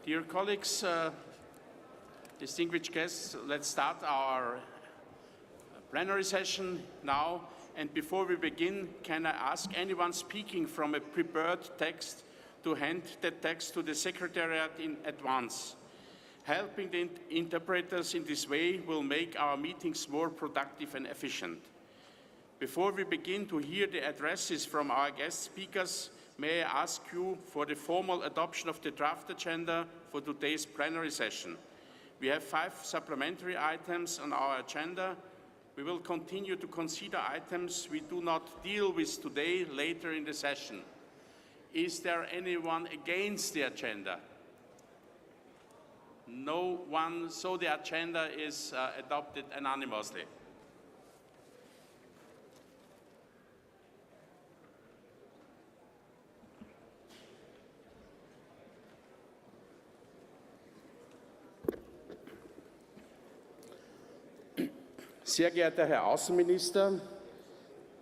Dear colleagues, distinguished guests, let's start our plenary session now. And before we begin, can I ask anyone speaking from a prepared text to hand that text to the Secretariat in advance? Helping the interpreters in this way will make our meetings more productive and efficient. Before we begin to hear the addresses from our guest speakers, may I ask you for the formal adoption of the draft agenda for today's plenary session. We have 5 supplementary items on our agenda. We will continue to consider items we do not deal with today later in the session. Is there anyone against the agenda? No one, so the agenda is adopted unanimously. Sehr geehrter Herr Außenminister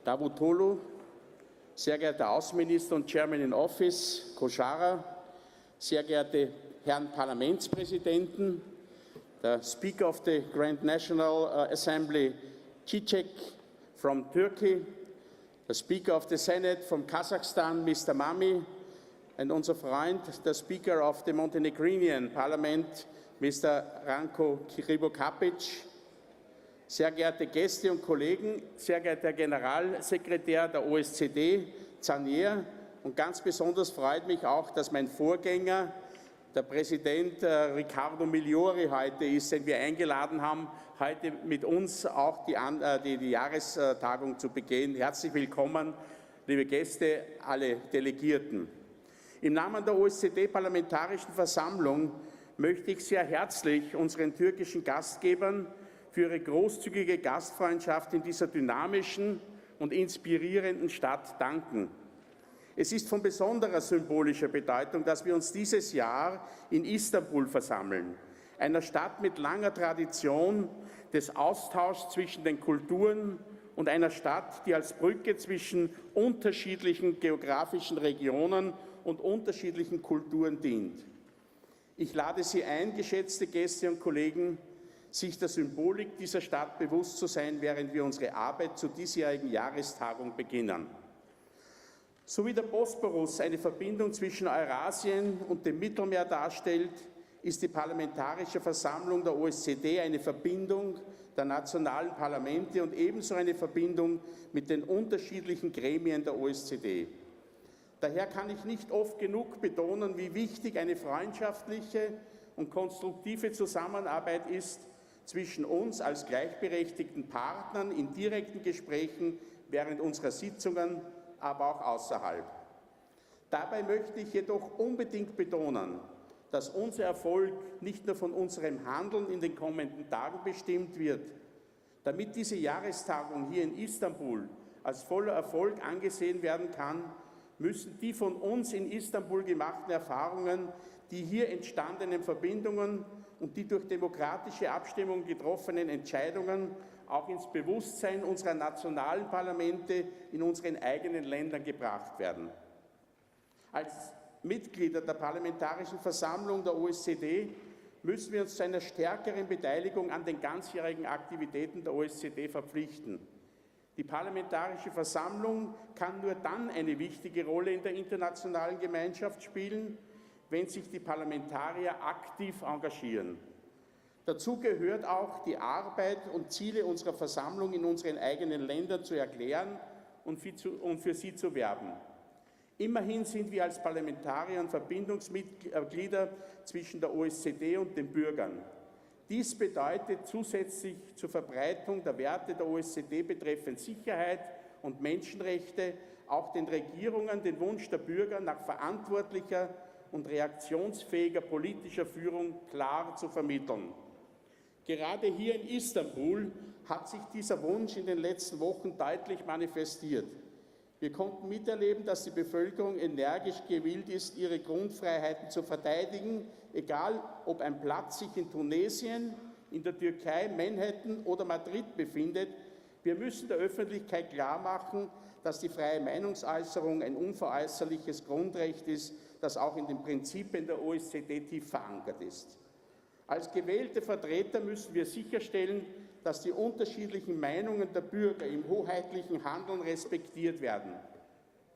Davutoglu, sehr geehrter Außenminister und Chairman in Office Koşara, sehr geehrte Herren Parlamentspräsidenten, the Speaker of the Grand National Assembly Cicek from Turkey, the Speaker of the Senate from Kazakhstan, Mr. Mami, and unser Freund, the Speaker of the Montenegrinian Parliament, Mr. Ranko Krivokapic, sehr geehrte Gäste und Kollegen, sehr geehrter Herr Generalsekretär der OSZE, Zanier, und ganz besonders freut mich auch, dass mein Vorgänger, der Präsident Riccardo Migliori, heute ist, den wir eingeladen haben, heute mit uns auch die Jahrestagung zu begehen. Herzlich willkommen, liebe Gäste, alle Delegierten. Im Namen der OSZE-Parlamentarischen Versammlung möchte ich sehr herzlich unseren türkischen Gastgebern für ihre großzügige Gastfreundschaft in dieser dynamischen und inspirierenden Stadt danken. Es ist von besonderer symbolischer Bedeutung, dass wir uns dieses Jahr in Istanbul versammeln, einer Stadt mit langer Tradition des Austauschs zwischen den Kulturen und einer Stadt, die als Brücke zwischen unterschiedlichen geografischen Regionen und unterschiedlichen Kulturen dient. Ich lade Sie ein, geschätzte Gäste und Kollegen, sich der Symbolik dieser Stadt bewusst zu sein, während wir unsere Arbeit zur diesjährigen Jahrestagung beginnen. So wie der Bosporus eine Verbindung zwischen Eurasien und dem Mittelmeer darstellt, ist die Parlamentarische Versammlung der OSZE eine Verbindung der nationalen Parlamente und ebenso eine Verbindung mit den unterschiedlichen Gremien der OSZE. Daher kann ich nicht oft genug betonen, wie wichtig eine freundschaftliche und konstruktive Zusammenarbeit ist zwischen uns als gleichberechtigten Partnern in direkten Gesprächen während unserer Sitzungen, aber auch außerhalb. Dabei möchte ich jedoch unbedingt betonen, dass unser Erfolg nicht nur von unserem Handeln in den kommenden Tagen bestimmt wird. Damit diese Jahrestagung hier in Istanbul als voller Erfolg angesehen werden kann, müssen die von uns in Istanbul gemachten Erfahrungen, die hier entstandenen Verbindungen und die durch demokratische Abstimmung getroffenen Entscheidungen auch ins Bewusstsein unserer nationalen Parlamente in unseren eigenen Ländern gebracht werden. Als Mitglieder der Parlamentarischen Versammlung der OSZE müssen wir uns zu einer stärkeren Beteiligung an den ganzjährigen Aktivitäten der OSZE verpflichten. Die Parlamentarische Versammlung kann nur dann eine wichtige Rolle in der internationalen Gemeinschaft spielen, wenn sich die Parlamentarier aktiv engagieren. Dazu gehört auch, die Arbeit und Ziele unserer Versammlung in unseren eigenen Ländern zu erklären und für sie zu werben. Immerhin sind wir als Parlamentarier Verbindungsmitglieder zwischen der OSZE und den Bürgern. Dies bedeutet zusätzlich zur Verbreitung der Werte der OSZE betreffend Sicherheit und Menschenrechte auch den Regierungen den Wunsch der Bürger nach verantwortlicher und reaktionsfähiger politischer Führung klar zu vermitteln. Gerade hier in Istanbul hat sich dieser Wunsch in den letzten Wochen deutlich manifestiert. Wir konnten miterleben, dass die Bevölkerung energisch gewillt ist, ihre Grundfreiheiten zu verteidigen, egal ob ein Platz sich in Tunesien, in der Türkei, Manhattan oder Madrid befindet. Wir müssen der Öffentlichkeit klarmachen, dass die freie Meinungsäußerung ein unveräußerliches Grundrecht ist, das auch in den Prinzipien der OSZE tief verankert ist. Als gewählte Vertreter müssen wir sicherstellen, dass die unterschiedlichen Meinungen der Bürger im hoheitlichen Handeln respektiert werden.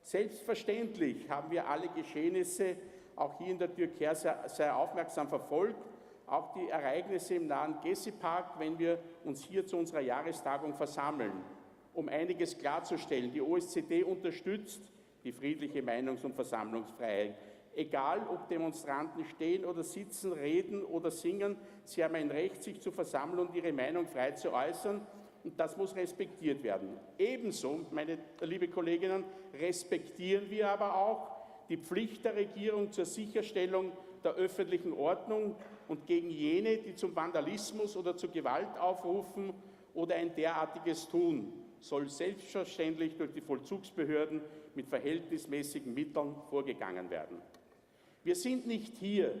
Selbstverständlich haben wir alle Geschehnisse auch hier in der Türkei sehr aufmerksam verfolgt, auch die Ereignisse im nahen Gezi-Park, wenn wir uns hier zu unserer Jahrestagung versammeln. Um einiges klarzustellen, die OSZE unterstützt die friedliche Meinungs- und Versammlungsfreiheit. Egal, ob Demonstranten stehen oder sitzen, reden oder singen, sie haben ein Recht, sich zu versammeln und ihre Meinung frei zu äußern, und das muss respektiert werden. Ebenso, meine liebe Kolleginnen, respektieren wir aber auch die Pflicht der Regierung zur Sicherstellung der öffentlichen Ordnung und gegen jene, die zum Vandalismus oder zur Gewalt aufrufen oder ein derartiges tun, soll selbstverständlich durch die Vollzugsbehörden mit verhältnismäßigen Mitteln vorgegangen werden. Wir sind nicht hier,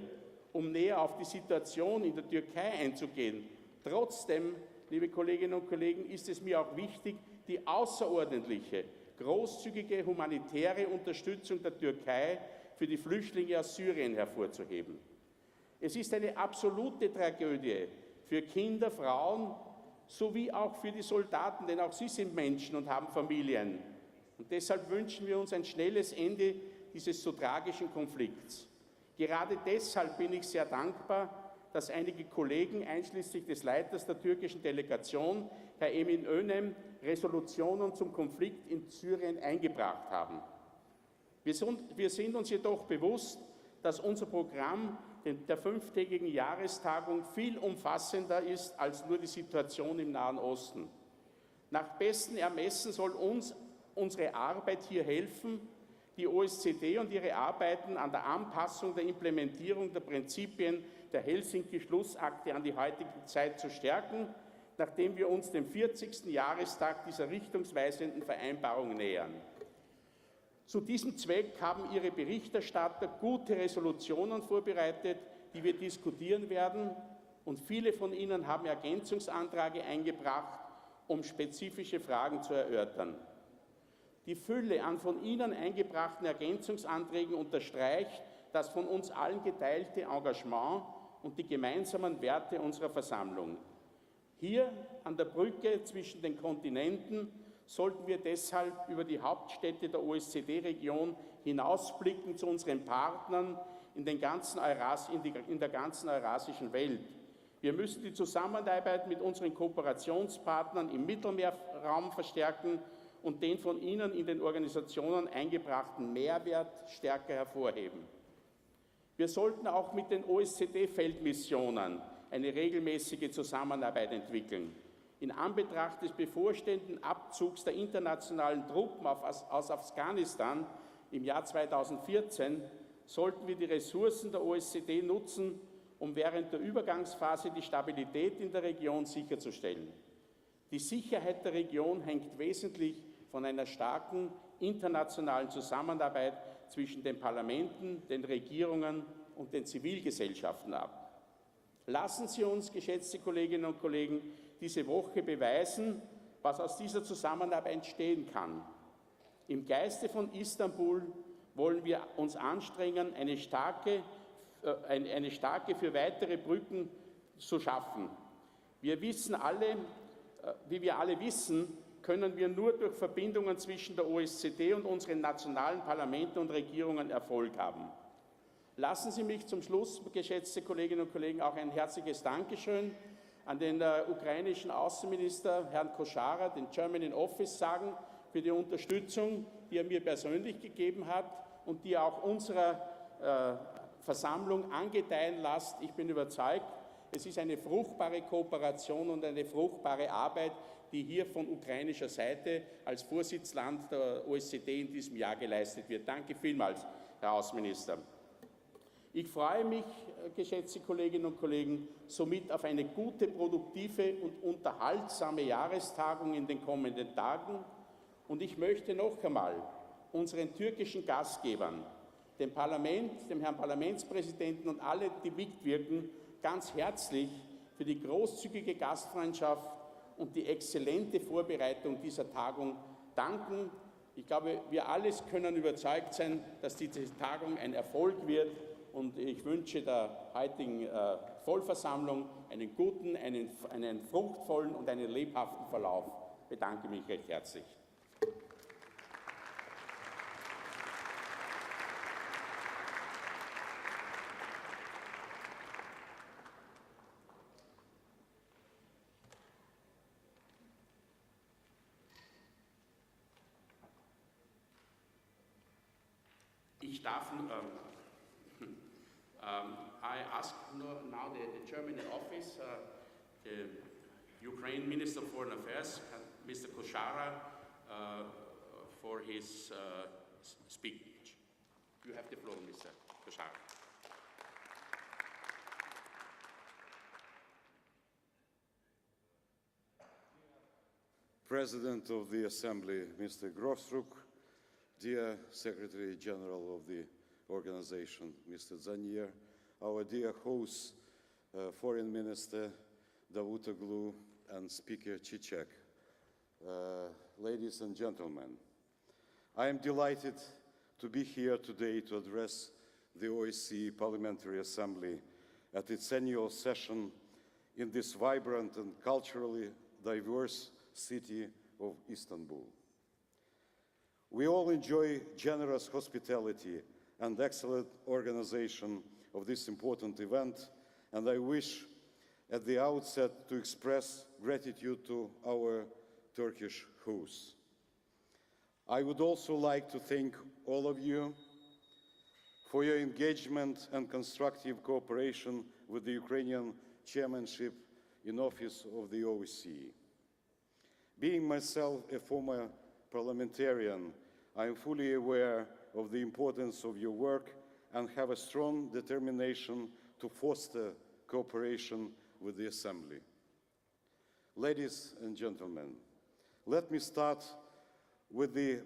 um näher auf die Situation in der Türkei einzugehen. Trotzdem, liebe Kolleginnen und Kollegen, ist es mir auch wichtig, die außerordentliche, großzügige humanitäre Unterstützung der Türkei für die Flüchtlinge aus Syrien hervorzuheben. Es ist eine absolute Tragödie für Kinder, Frauen sowie auch für die Soldaten, denn auch sie sind Menschen und haben Familien. Und deshalb wünschen wir uns ein schnelles Ende dieses so tragischen Konflikts. Gerade deshalb bin ich sehr dankbar, dass einige Kollegen, einschließlich des Leiters der türkischen Delegation, Herr Emin Önem, Resolutionen zum Konflikt in Syrien eingebracht haben. Wir sind uns jedoch bewusst, dass unser Programm der 5-tägigen Jahrestagung viel umfassender ist als nur die Situation im Nahen Osten. Nach bestem Ermessen soll uns unsere Arbeit hier helfen, die OSZE und ihre Arbeiten an der Anpassung der Implementierung der Prinzipien der Helsinki-Schlussakte an die heutige Zeit zu stärken, nachdem wir uns dem 40. Jahrestag dieser richtungsweisenden Vereinbarung nähern. Zu diesem Zweck haben Ihre Berichterstatter gute Resolutionen vorbereitet, die wir diskutieren werden, und viele von Ihnen haben Ergänzungsanträge eingebracht, um spezifische Fragen zu erörtern. Die Fülle an von Ihnen eingebrachten Ergänzungsanträgen unterstreicht das von uns allen geteilte Engagement und die gemeinsamen Werte unserer Versammlung. Hier an der Brücke zwischen den Kontinenten sollten wir deshalb über die Hauptstädte der OSZE-Region hinausblicken zu unseren Partnern in der ganzen eurasischen Welt. Wir müssen die Zusammenarbeit mit unseren Kooperationspartnern im Mittelmeerraum verstärken und den von Ihnen in den Organisationen eingebrachten Mehrwert stärker hervorheben. Wir sollten auch mit den OSZE-Feldmissionen eine regelmäßige Zusammenarbeit entwickeln. In Anbetracht des bevorstehenden Abzugs der internationalen Truppen aus Afghanistan im Jahr 2014 sollten wir die Ressourcen der OSZE nutzen, um während der Übergangsphase die Stabilität in der Region sicherzustellen. Die Sicherheit der Region hängt wesentlich von einer starken internationalen Zusammenarbeit zwischen den Parlamenten, den Regierungen und den Zivilgesellschaften ab. Lassen Sie uns, geschätzte Kolleginnen und Kollegen, diese Woche beweisen, was aus dieser Zusammenarbeit entstehen kann. Im Geiste von Istanbul wollen wir uns anstrengen, eine starke für weitere Brücken zu schaffen. Wie wir alle wissen, können wir nur durch Verbindungen zwischen der OSZE und unseren nationalen Parlamenten und Regierungen Erfolg haben. Lassen Sie mich zum Schluss, geschätzte Kolleginnen und Kollegen, auch ein herzliches Dankeschön an den ukrainischen Außenminister, Herrn Koschara, den Chairman in Office, sagen für die Unterstützung, die er mir persönlich gegeben hat und die er auch unserer Versammlung angedeihen lässt. Ich bin überzeugt, es ist eine fruchtbare Kooperation und eine fruchtbare Arbeit, die hier von ukrainischer Seite als Vorsitzland der OSZE in diesem Jahr geleistet wird. Danke vielmals, Herr Außenminister. Ich freue mich, geschätzte Kolleginnen und Kollegen, somit auf eine gute, produktive und unterhaltsame Jahrestagung in den kommenden Tagen. Und ich möchte noch einmal unseren türkischen Gastgebern, dem Parlament, dem Herrn Parlamentspräsidenten und alle, die mitwirken, ganz herzlich für die großzügige Gastfreundschaft und die exzellente Vorbereitung dieser Tagung danken. Ich glaube, wir alles können überzeugt sein, dass diese Tagung ein Erfolg wird und ich wünsche der heutigen Vollversammlung einen guten, einen fruchtvollen und einen lebhaften Verlauf. Ich bedanke mich recht herzlich. Ich darf, I ask now the German office, the Ukraine Minister of Foreign Affairs, Mr. Koshara, for his speech. You have the floor, Mr. Koshara. President of the Assembly, Mr. Grossruk, dear Secretary General of the organization, Mr. Zanier, our dear host, Foreign Minister Davutoglu, and Speaker Chichek, ladies and gentlemen, I am delighted to be here today to address the OSCE Parliamentary Assembly at its annual session in this vibrant and culturally diverse city of Istanbul. We all enjoy generous hospitality and excellent organization of this important event, and I wish at the outset to express gratitude to our Turkish hosts. I would also like to thank all of you for your engagement and constructive cooperation with the Ukrainian chairmanship in office of the OSCE. Being myself a former parliamentarian, I am fully aware of the importance of your work and have a strong determination to foster cooperation with the Assembly. Ladies and gentlemen, let me start with the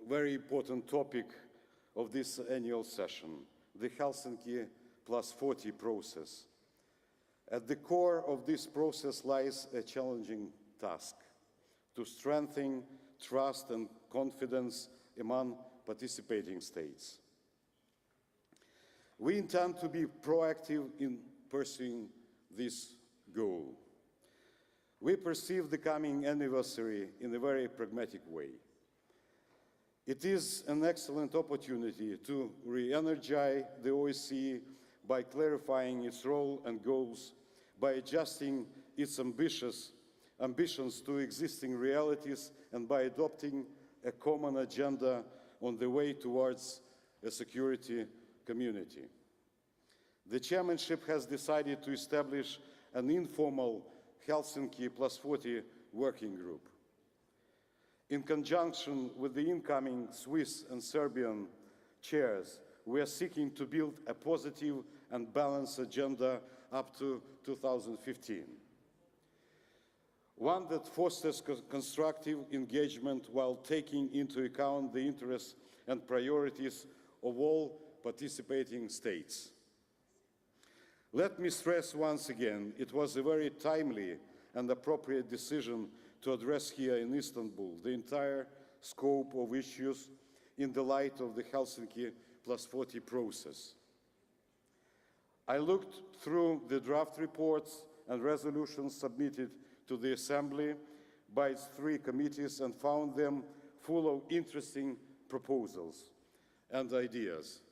very important topic of this annual session, the Helsinki +40 process. At the core of this process lies a challenging task: to strengthen trust and confidence among participating states. We intend to be proactive in pursuing this goal. We perceive the coming anniversary in a very pragmatic way. It is an excellent opportunity to re-energize the OSCE by clarifying its role and goals, by adjusting its ambitions to existing realities, and by adopting a common agenda on the way towards a security community. The chairmanship has decided to establish an informal Helsinki +40 working group. In conjunction with the incoming Swiss and Serbian chairs, we are seeking to build a positive and balanced agenda up to 2015. One that fosters constructive engagement while taking into account the interests and priorities of all participating states. Let me stress once again, it was a very timely and appropriate decision to address here in Istanbul the entire scope of issues in the light of the Helsinki +40 process. I looked through the draft reports and resolutions submitted to the Assembly by its 3 committees and found them full of interesting proposals and ideas.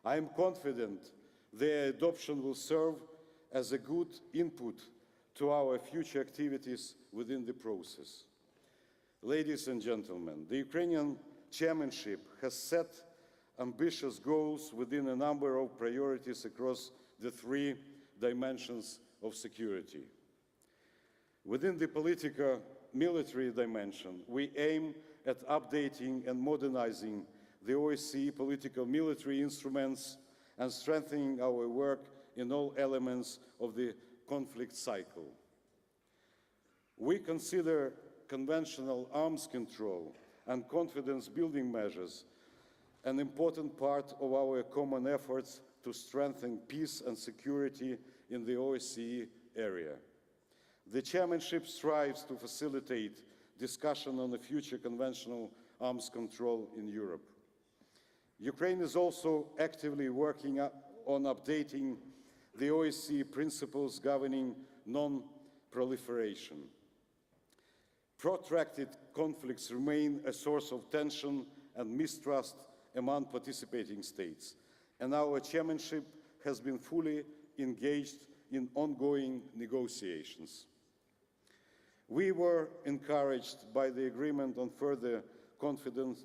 I am confident their adoption will serve as a good input to our future activities within the process. Ladies and gentlemen, the Ukrainian chairmanship has set ambitious goals within a number of priorities across the 3 dimensions of security. Within the politico-military dimension, we aim at updating and modernizing the OSCE political-military instruments and strengthening our work in all elements of the conflict cycle. We consider conventional arms control and confidence-building measures an important part of our common efforts to strengthen peace and security in the OSCE area. The chairmanship strives to facilitate discussion on the future conventional arms control in Europe. Ukraine is also actively working on updating the OSCE principles governing non-proliferation. Protracted conflicts remain a source of tension and mistrust among participating states, and our chairmanship has been fully engaged in ongoing negotiations. We were encouraged by the agreement on further confidence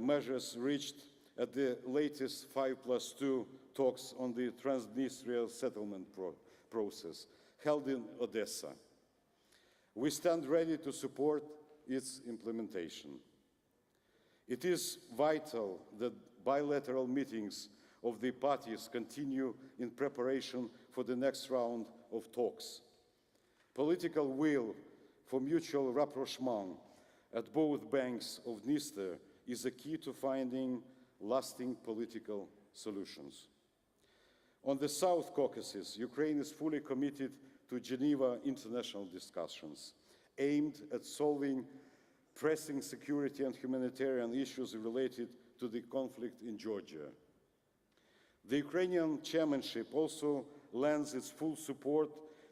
measures reached at the latest 5+2 talks on the Transnistria settlement process held in Odessa. We stand ready to support its implementation. It is vital that bilateral meetings of the parties continue in preparation for the next round of talks. Political will for mutual rapprochement at both banks of Dniester is a key to finding lasting political solutions. On the South Caucasus, Ukraine is fully committed to Geneva international discussions aimed at solving pressing security and humanitarian issues related to the conflict in Georgia. The Ukrainian chairmanship also lends its full support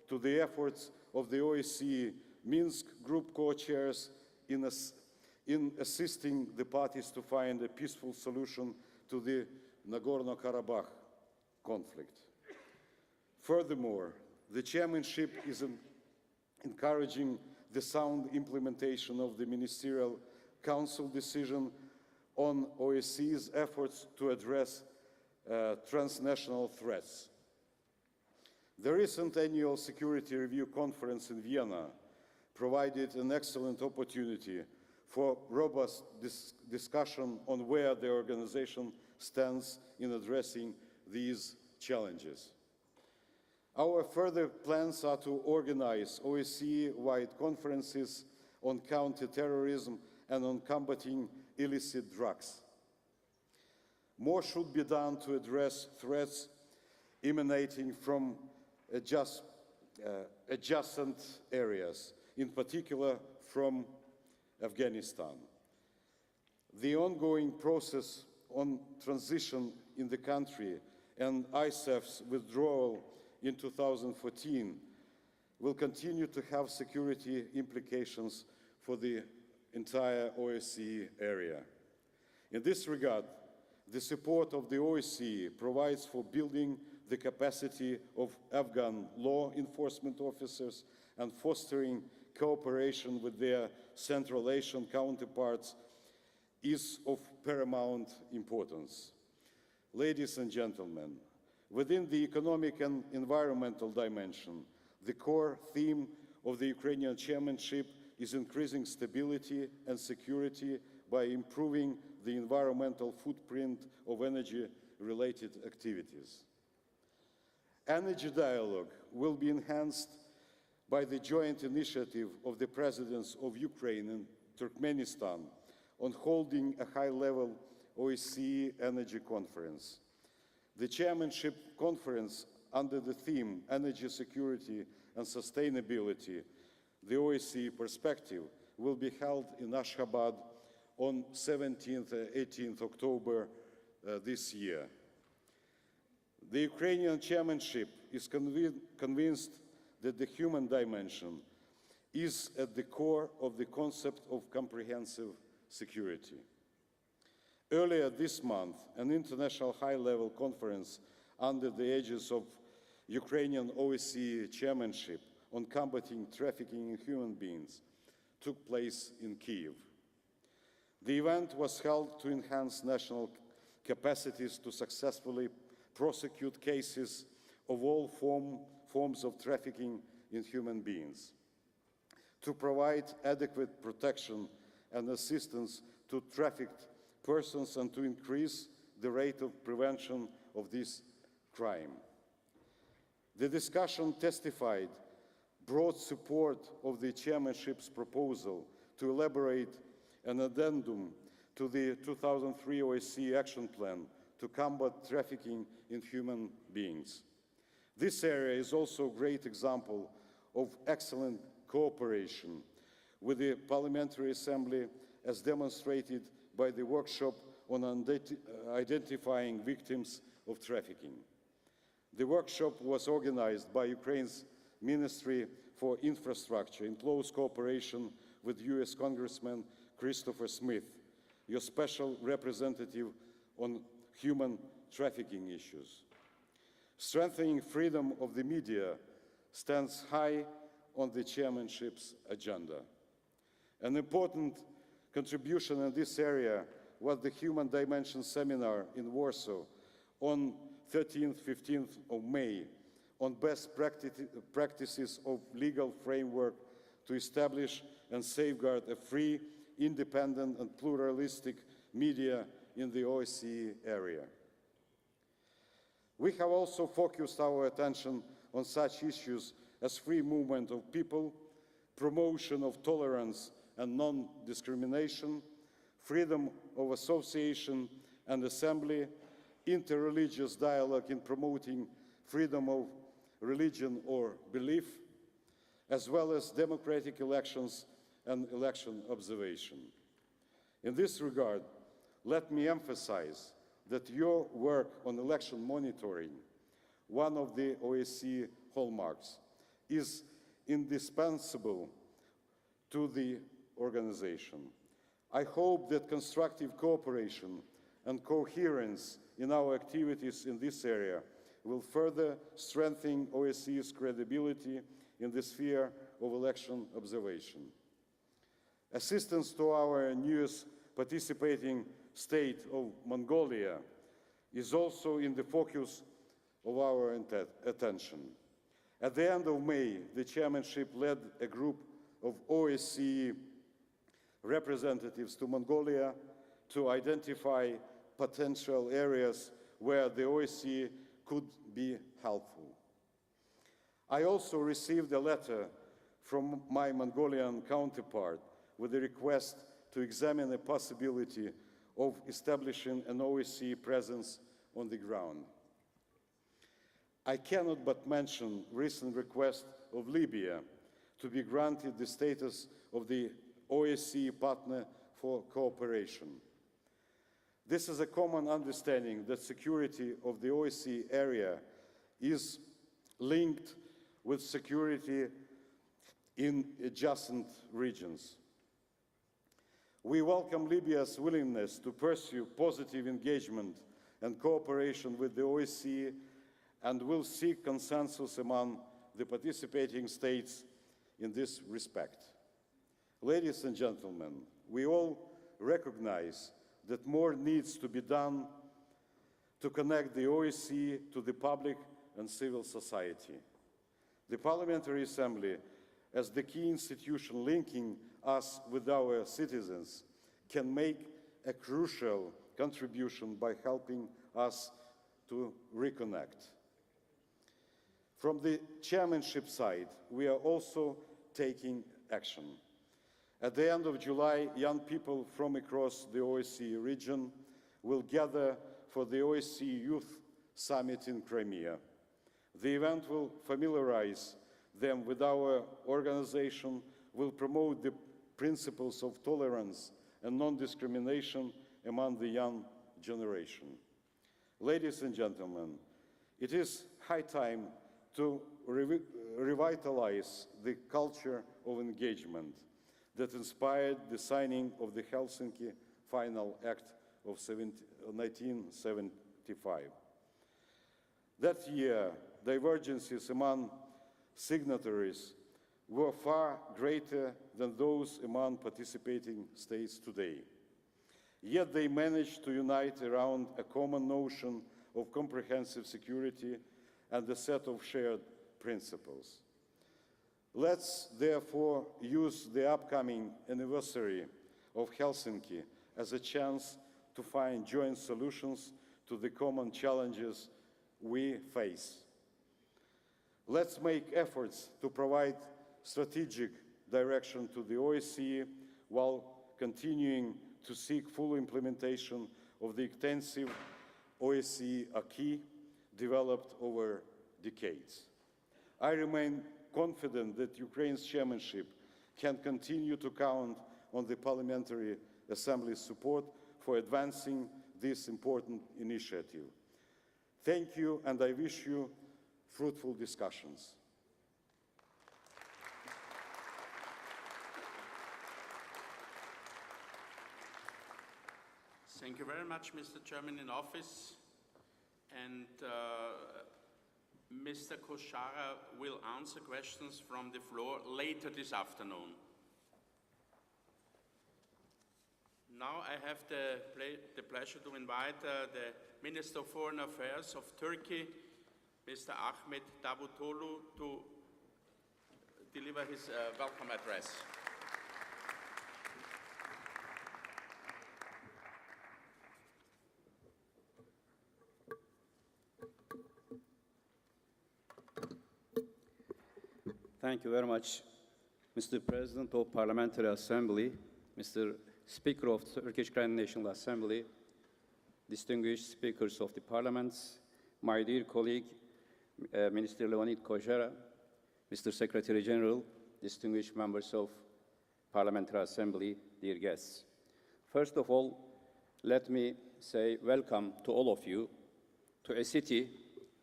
to the efforts of the OSCE Minsk Group co-chairs in assisting the parties to find a peaceful solution to the Nagorno-Karabakh conflict. Furthermore, the chairmanship is encouraging the sound implementation of the Ministerial Council decision on OSCE's efforts to address transnational threats. The recent annual Security Review Conference in Vienna provided an excellent opportunity for robust discussion on where the organization stands in addressing these challenges. Our further plans are to organize OSCE-wide conferences on counter-terrorism and on combating illicit drugs. More should be done to address threats emanating from adjacent areas, in particular from Afghanistan. The ongoing process on transition in the country and ISAF's withdrawal in 2014 will continue to have security implications for the entire OSCE area. In this regard, the support of the OSCE provides for building the capacity of Afghan law enforcement officers and fostering cooperation with their Central Asian counterparts is of paramount importance. Ladies and gentlemen, within the economic and environmental dimension, the core theme of the Ukrainian chairmanship is increasing stability and security by improving the environmental footprint of energy-related activities. Energy dialogue will be enhanced by the joint initiative of the presidents of Ukraine and Turkmenistan on holding a high-level OSCE Energy Conference. The chairmanship conference under the theme Energy Security and Sustainability, the OSCE Perspective, will be held in Ashgabat on 17th and 18th October this year. The Ukrainian chairmanship is convinced that the human dimension is at the core of the concept of comprehensive security. Earlier this month, an international high-level conference under the aegis of Ukrainian OSCE chairmanship on combating trafficking in human beings took place in Kyiv. The event was held to enhance national capacities to successfully prosecute cases of all forms of trafficking in human beings, to provide adequate protection and assistance to trafficked persons, and to increase the rate of prevention of this crime. The discussion testified broad support of the chairmanship's proposal to elaborate an addendum to the 2003 OSCE Action Plan to combat trafficking in human beings. This area is also a great example of excellent cooperation with the Parliamentary Assembly, as demonstrated by the workshop on identifying victims of trafficking. The workshop was organized by Ukraine's Ministry for Infrastructure in close cooperation with US Congressman Christopher Smith, your special representative on human trafficking issues. Strengthening freedom of the media stands high on the chairmanship's agenda. An important contribution in this area was the Human Dimension Seminar in Warsaw on 13th, 15th of May on best practices of legal framework to establish and safeguard a free, independent and pluralistic media in the OSCE area. We have also focused our attention on such issues as free movement of people, promotion of tolerance and non-discrimination, freedom of association and assembly, interreligious dialogue in promoting freedom of religion or belief, as well as democratic elections and election observation. In this regard, let me emphasize that your work on election monitoring, one of the OSCE hallmarks, is indispensable to the organization. I hope that constructive cooperation and coherence in our activities in this area will further strengthen OSCE's credibility in the sphere of election observation. Assistance to our newest participating state of Mongolia is also in the focus of our attention. At the end of May, the chairmanship led a group of OSCE representatives to Mongolia to identify potential areas where the OSCE could be helpful. I also received a letter from my Mongolian counterpart with a request to examine the possibility of establishing an OSCE presence on the ground. I cannot but mention recent request of Libya to be granted the status of the OSCE partner for cooperation. This is a common understanding that security of the OSCE area is linked with security in adjacent regions. We welcome Libya's willingness to pursue positive engagement and cooperation with the OSCE and will seek consensus among the participating states in this respect. Ladies and gentlemen, we all recognize that more needs to be done to connect the OSCE to the public and civil society. The Parliamentary Assembly, as the key institution linking us with our citizens, can make a crucial contribution by helping us to reconnect. From the chairmanship side, we are also taking action. At the end of July, young people from across the OSCE region will gather for the OSCE Youth Summit in Crimea. The event will familiarize them with our organization, will promote the principles of tolerance and non-discrimination among the young generation. Ladies and gentlemen, it is high time to revitalize the culture of engagement that inspired the signing of the Helsinki Final Act of 1975. That year, divergences among signatories were far greater than those among participating states today. Yet they managed to unite around a common notion of comprehensive security and a set of shared principles. Let's therefore use the upcoming anniversary of Helsinki as a chance to find joint solutions to the common challenges we face. Let's make efforts to provide strategic direction to the OSCE while continuing to seek full implementation of the extensive OSCE acquis developed over decades. I remain confident that Ukraine's chairmanship can continue to count on the Parliamentary Assembly's support for advancing this important initiative. Thank you, and I wish you fruitful discussions. Thank you very much, Mr. Chairman in office. And Mr. Koshara will answer questions from the floor later this afternoon. Now I have the pleasure to invite the Minister of Foreign Affairs of Turkey, Mr. Ahmet Davutoglu, to deliver his welcome address. Thank you very much, Mr. President of Parliamentary Assembly, Mr. Speaker of Turkish Grand National Assembly, distinguished speakers of the parliaments, my dear colleague, Minister Leonid Kozhara, Mr. Secretary General, distinguished members of Parliamentary Assembly, dear guests. First of all, let me say welcome to all of you to a city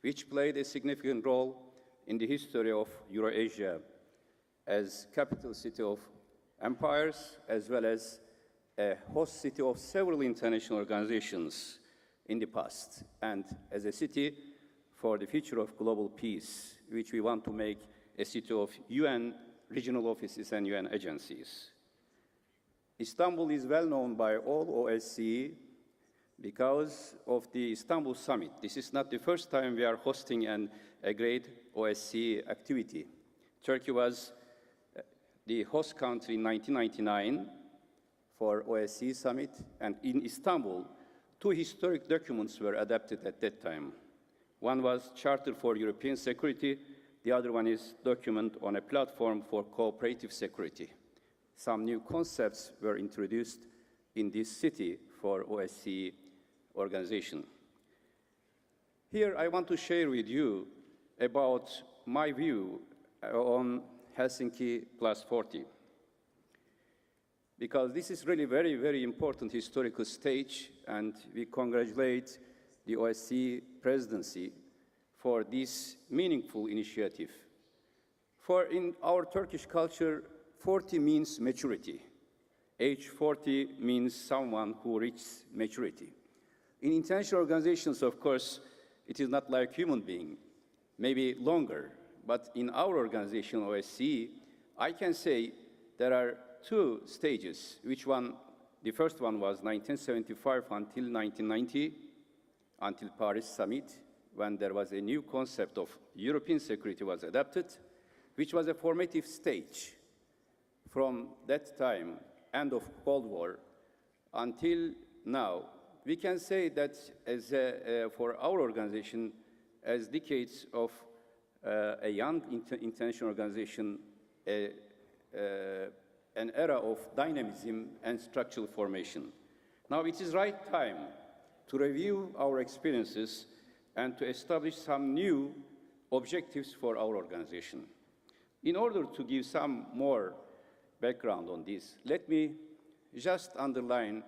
which played a significant role in the history of Eurasia as capital city of empires, as well as a host city of several international organizations in the past, and as a city for the future of global peace, which we want to make a city of UN regional offices and UN agencies. Istanbul is well known by all OSCE because of the Istanbul Summit. This is not the first time we are hosting a great OSCE activity. Turkey was the host country in 1999 for OSCE Summit, and in Istanbul, two historic documents were adopted at that time. One was Charter for European Security, the other one is document on a platform for cooperative security. Some new concepts were introduced in this city for OSCE organization. Here I want to share with you about my view on Helsinki Plus 40, because this is really very, very important historical stage, and we congratulate the OSCE presidency for this meaningful initiative. For in our Turkish culture, 40 means maturity. Age 40 means someone who reaches maturity. In international organizations, of course, it is not like human being, maybe longer. But in our organization, OSCE, I can say there are two stages. The first one was 1975 until 1990, until Paris Summit, when there was a new concept of European security was adopted, which was a formative stage. From that time, end of Cold War, until now, we can say that for our organization, as decades of a young international organization, an era of dynamism and structural formation. Now it is right time to review our experiences and to establish some new objectives for our organization. In order to give some more background on this, let me just underline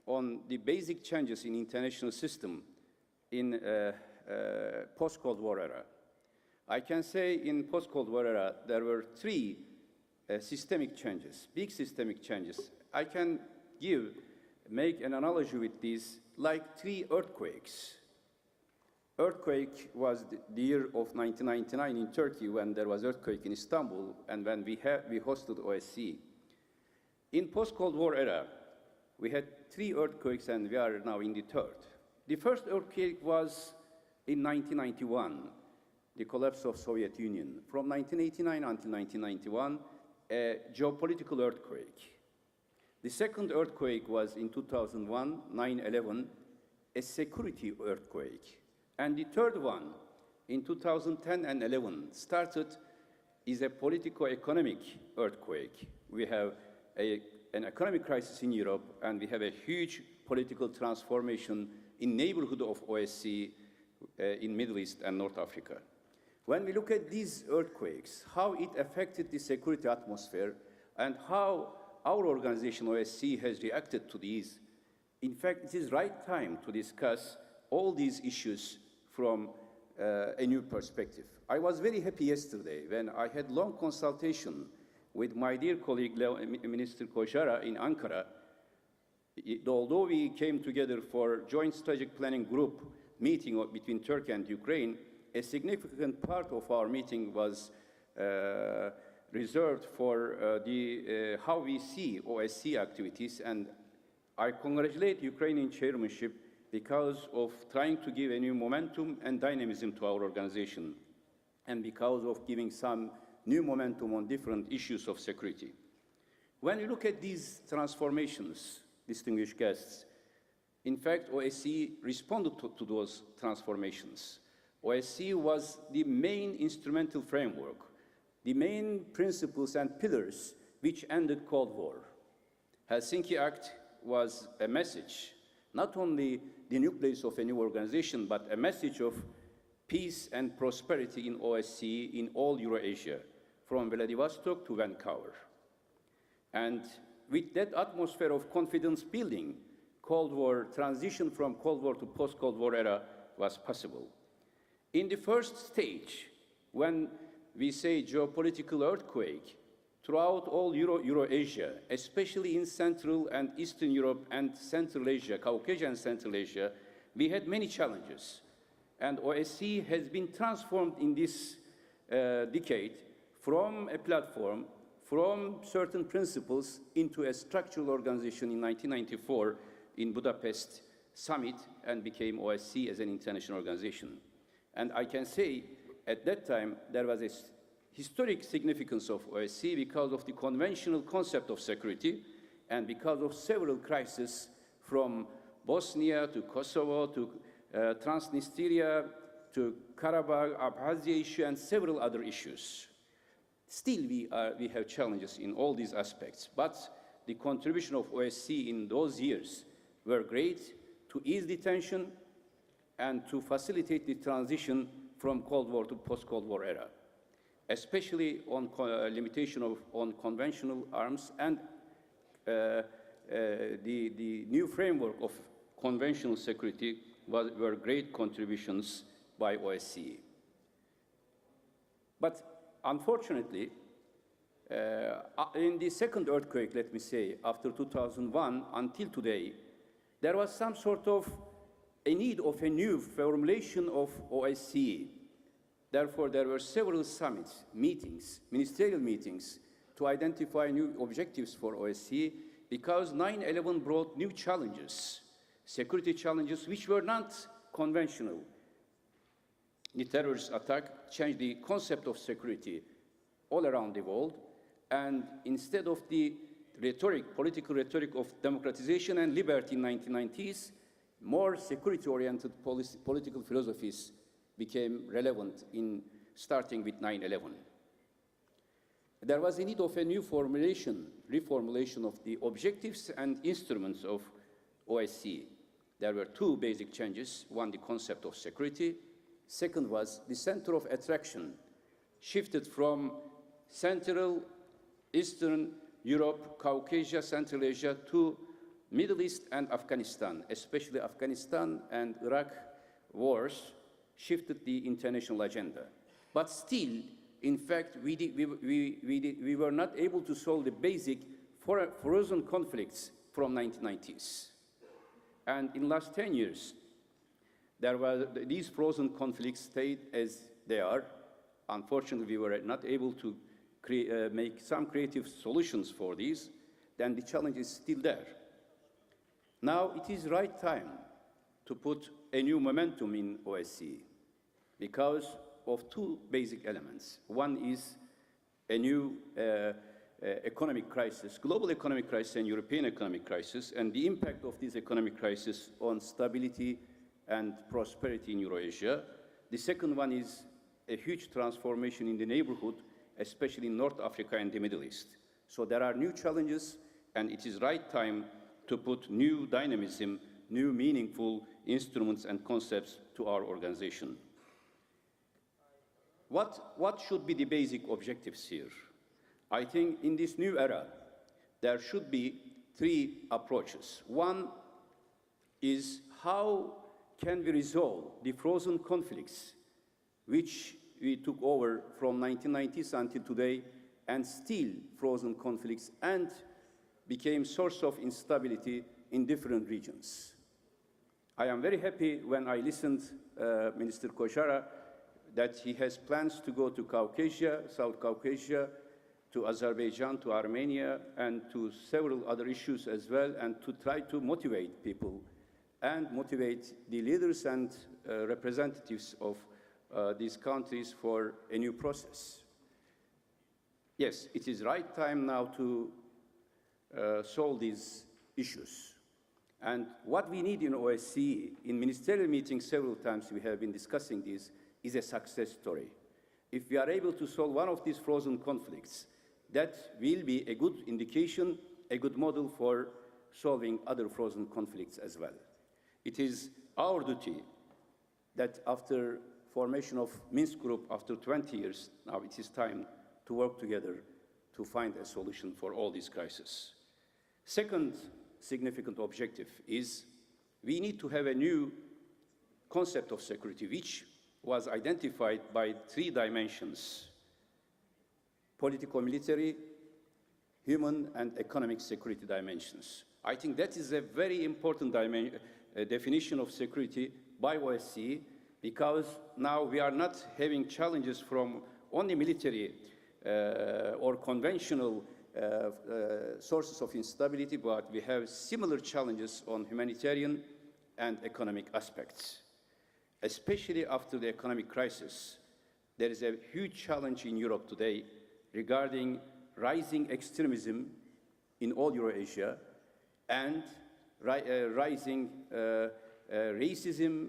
on the basic changes in international system in post-Cold War era. I can say in post-Cold War era, there were three systemic changes, big systemic changes. I can make an analogy with these like three earthquakes. Earthquake was the year of 1999 in Turkey when there was earthquake in Istanbul and when we hosted OSCE. In post-Cold War era, we had three earthquakes and we are now in the third. The first earthquake was in 1991, the collapse of Soviet Union. From 1989 until 1991, a geopolitical earthquake. The second earthquake was in 2001, 9/11, a security earthquake. And the third one, in 2010 and 11, is a politico-economic earthquake. We have an economic crisis in Europe, and we have a huge political transformation in neighborhood of OSCE in Middle East and North Africa. When we look at these earthquakes, how it affected the security atmosphere, and how our organization, OSCE, has reacted to these. In fact, it is right time to discuss all these issues from a new perspective. I was very happy yesterday when I had long consultation with my dear colleague, Minister Koşara in Ankara. Although we came together for joint strategic planning group meeting between Turkey and Ukraine, a significant part of our meeting was reserved for how we see OSCE activities, and I congratulate Ukrainian chairmanship because of trying to give a new momentum and dynamism to our organization, and because of giving some new momentum on different issues of security. When you look at these transformations, distinguished guests, in fact, OSCE responded to those transformations. OSCE was the main instrumental framework, the main principles and pillars which ended Cold War. Helsinki Act was a message, not only the nucleus of a new organization, but a message of peace and prosperity in OSCE in all Eurasia, from Vladivostok to Vancouver. And with that atmosphere of confidence building, Cold War transition from Cold War to post-Cold War era was possible. In the first stage, when we say geopolitical earthquake, throughout all Eurasia, especially in Central and Eastern Europe and Central Asia, Caucasia and Central Asia, we had many challenges. And OSCE has been transformed in this decade from a platform, from certain principles into a structural organization in 1994 in Budapest summit and became OSCE as an international organization. And I can say at that time there was a historic significance of OSCE because of the conventional concept of security and because of several crises from Bosnia to Kosovo to Transnistria to Karabakh, Abkhazia issue and several other issues. Still, we have challenges in all these aspects, but the contribution of OSCE in those years were great to ease the tension and to facilitate the transition from Cold War to post-Cold War era, especially on limitation on conventional arms and the new framework of conventional security were great contributions by OSCE. But unfortunately, in the second earthquake, let me say, after 2001 until today, there was some sort of a need of a new formulation of OSCE. Therefore, there were several summits, meetings, ministerial meetings, to identify new objectives for OSCE because 9/11 brought new challenges, security challenges which were not conventional. The terrorist attack changed the concept of security all around the world, and instead of the rhetoric, political rhetoric of democratization and liberty in the 1990s, more security-oriented political philosophies became relevant in starting with 9/11. There was a need of a new reformulation of the objectives and instruments of OSCE. There were two basic changes. One, the concept of security. Second was the center of attraction shifted from Central, Eastern Europe, Caucasia, Central Asia to Middle East and Afghanistan, especially Afghanistan and Iraq wars shifted the international agenda. But still, in fact, we were not able to solve the basic frozen conflicts from 1990s. And in the last 10 years, these frozen conflicts stayed as they are. Unfortunately, we were not able to make some creative solutions for these. Then the challenge is still there. Now it is right time to put a new momentum in OSCE because of two basic elements. One is a new economic crisis, global economic crisis and European economic crisis, and the impact of this economic crisis on stability and prosperity in Eurasia. The second one is a huge transformation in the neighborhood, especially in North Africa and the Middle East. So there are new challenges, and it is right time to put new dynamism, new meaningful instruments and concepts to our organization. What should be the basic objectives here? I think in this new era, there should be three approaches. One is how can we resolve the frozen conflicts which we took over from 1990s until today, and still frozen conflicts and became source of instability in different regions. I am very happy when I listened Minister Koshara that he has plans to go to Caucasia, South Caucasia, to Azerbaijan, to Armenia, and to several other issues as well, and to try to motivate people and motivate the leaders and representatives of these countries for a new process. Yes, it is right time now to solve these issues. And what we need in OSCE, in ministerial meetings several times we have been discussing this, is a success story. If we are able to solve one of these frozen conflicts, that will be a good indication, a good model for solving other frozen conflicts as well. It is our duty that after formation of Minsk Group, after 20 years, now it is time to work together to find a solution for all these crises. Second significant objective is we need to have a new concept of security, which was identified by three dimensions: politico-military, human, and economic security dimensions. I think that is a very important definition of security by OSCE, because now we are not having challenges from only military or conventional sources of instability, but we have similar challenges on humanitarian and economic aspects. Especially after the economic crisis, there is a huge challenge in Europe today regarding rising extremism in all Eurasia and rising racism,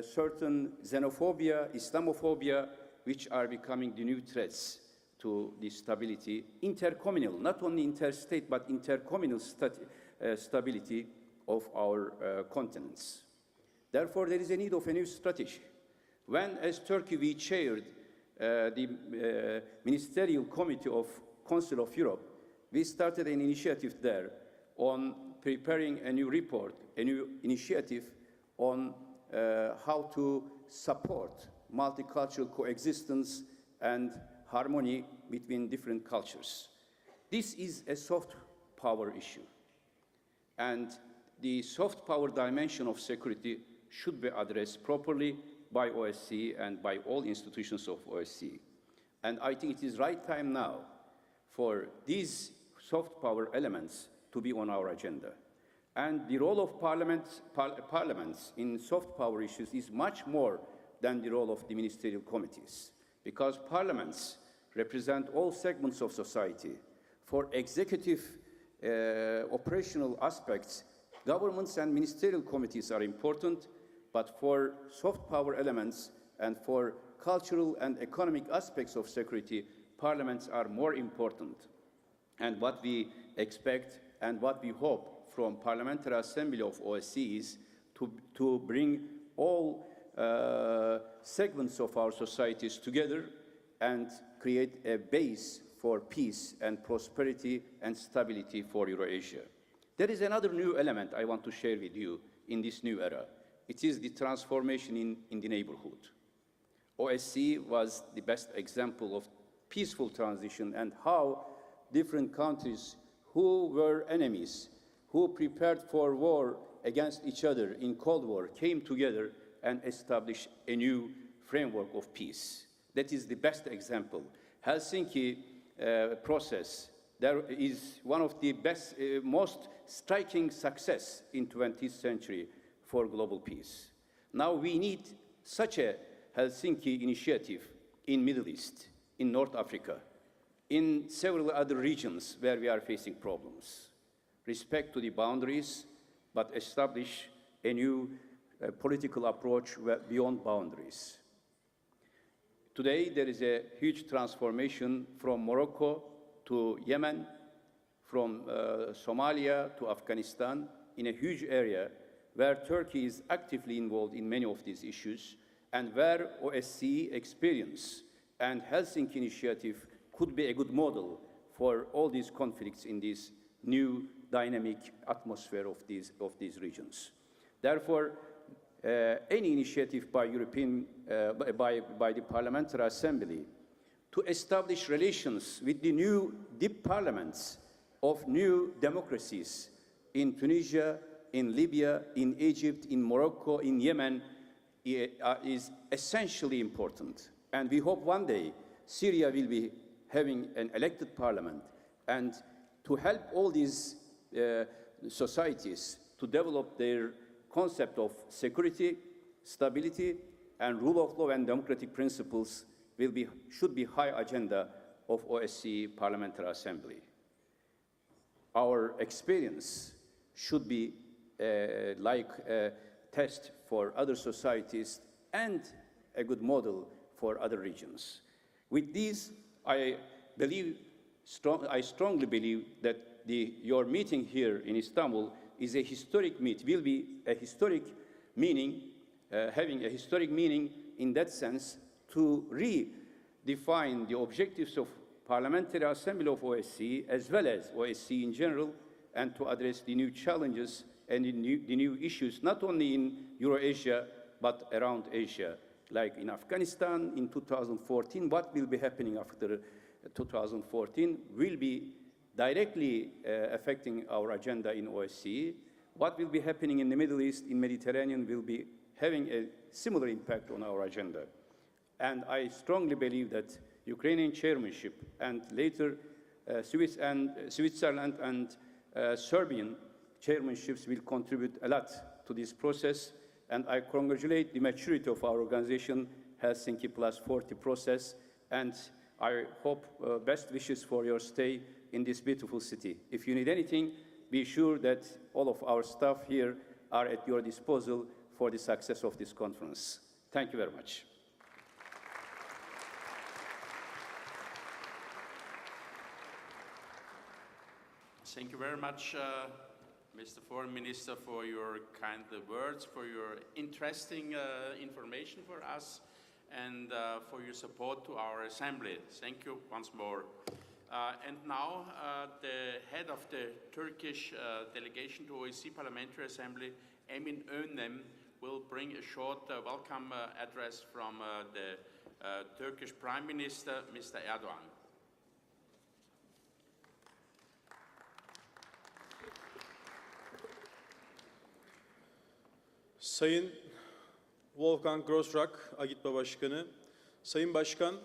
certain xenophobia, Islamophobia, which are becoming the new threats to the stability, intercommunal, not only interstate, but intercommunal stability of our continents. Therefore, there is a need of a new strategy. When, as Turkey, we chaired the Ministerial Committee of Council of Europe, we started an initiative there on preparing a new report, a new initiative on how to support multicultural coexistence and harmony between different cultures. This is a soft power issue, and the soft power dimension of security should be addressed properly by OSCE and by all institutions of OSCE. And I think it is right time now for these soft power elements to be on our agenda. And the role of parliaments in soft power issues is much more than the role of the ministerial committees, because parliaments represent all segments of society. For executive operational aspects, governments and ministerial committees are important, but for soft power elements and for cultural and economic aspects of security, parliaments are more important. And what we expect and what we hope from Parliamentary Assembly of OSCE is to bring all segments of our societies together and create a base for peace and prosperity and stability for Eurasia. There is another new element I want to share with you in this new era. It is the transformation in the neighborhood. OSCE was the best example of peaceful transition and how different countries who were enemies, who prepared for war against each other in Cold War, came together and established a new framework of peace. That is the best example. Helsinki process, there is one of the best, most striking success in 20th century for global peace. Now we need such a Helsinki initiative in Middle East, in North Africa, in several other regions where we are facing problems. Respect to the boundaries, but establish a new political approach beyond boundaries. Today, there is a huge transformation from Morocco to Yemen, from Somalia to Afghanistan, in a huge area where Turkey is actively involved in many of these issues, and where OSCE experience and Helsinki initiative could be a good model for all these conflicts in this new dynamic atmosphere of these regions. Therefore, any initiative by by the Parliamentary Assembly to establish relations with the new deep parliaments of new democracies in Tunisia, in Libya, in Egypt, in Morocco, in Yemen is essentially important. And we hope one day Syria will be having an elected parliament, and to help all these societies to develop their concept of security, stability, and rule of law and democratic principles should be high agenda of OSCE Parliamentary Assembly. Our experience should be like a test for other societies and a good model for other regions. With these, I strongly believe that your meeting here in Istanbul is a historic meet, will be a historic meaning, having a historic meaning in that sense to redefine the objectives of Parliamentary Assembly of OSCE as well as OSCE in general, and to address the new challenges and the new issues, not only in Eurasia, but around Asia, like in Afghanistan in 2014. What will be happening after 2014 will be directly affecting our agenda in OSCE. What will be happening in the Middle East, in Mediterranean, will be having a similar impact on our agenda. And I strongly believe that Ukrainian chairmanship and later Switzerland and Serbian chairmanships will contribute a lot to this process. And I congratulate the maturity of our organization, Helsinki Plus 40 process, and I hope best wishes for your stay in this beautiful city. If you need anything, be sure that all of our staff here are at your disposal for the success of this conference. Thank you very much. Thank you very much, Mr. Foreign Minister, for your kind words, for your interesting information for us, and for your support to our Assembly. Thank you once more. And now the head of the Turkish delegation to OSCE Parliamentary Assembly, Emin Önlem, will bring a short welcome address from the Turkish Prime Minister, Mr. Erdogan. Sayın Wolfgang Grossrock, AGİTBA Başkanı, Sayın Başkan,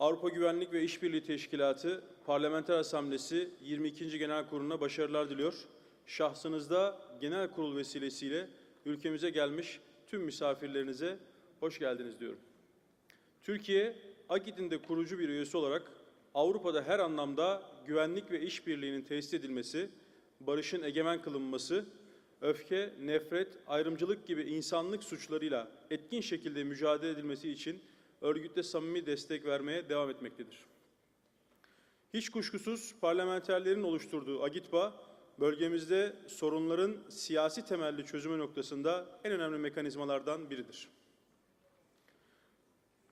Avrupa Güvenlik ve İşbirliği Teşkilatı Parlamenter Asamblesi 22. Genel Kurulu'na başarılar diliyor. Şahsınızda genel kurul vesilesiyle ülkemize gelmiş tüm misafirlerinize hoş geldiniz diyorum. Türkiye, AGİT'in de kurucu bir üyesi olarak Avrupa'da her anlamda güvenlik ve işbirliğinin tesis edilmesi, barışın egemen kılınması, öfke, nefret, ayrımcılık gibi insanlık suçlarıyla etkin şekilde mücadele edilmesi için örgütte samimi destek vermeye devam etmektedir. Hiç kuşkusuz parlamenterlerin oluşturduğu AGİTBA, bölgemizde sorunların siyasi temelli çözümü noktasında en önemli mekanizmalardan biridir.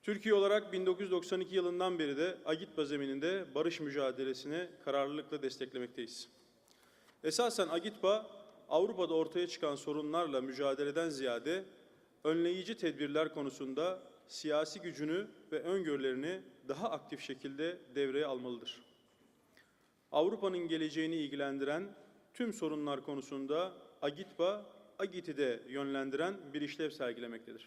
Türkiye olarak 1992 yılından beri de AGİTBA zemininde barış mücadelesine kararlılıkla desteklemekteyiz. Esasen AGİTBA, Avrupa'da ortaya çıkan sorunlarla mücadeleden ziyade önleyici tedbirler konusunda siyasi gücünü ve öngörülerini daha aktif şekilde devreye almalıdır. Avrupa'nın geleceğini ilgilendiren tüm sorunlar konusunda AGİTBA, AGİT'i de yönlendiren bir işlev sergilemektedir.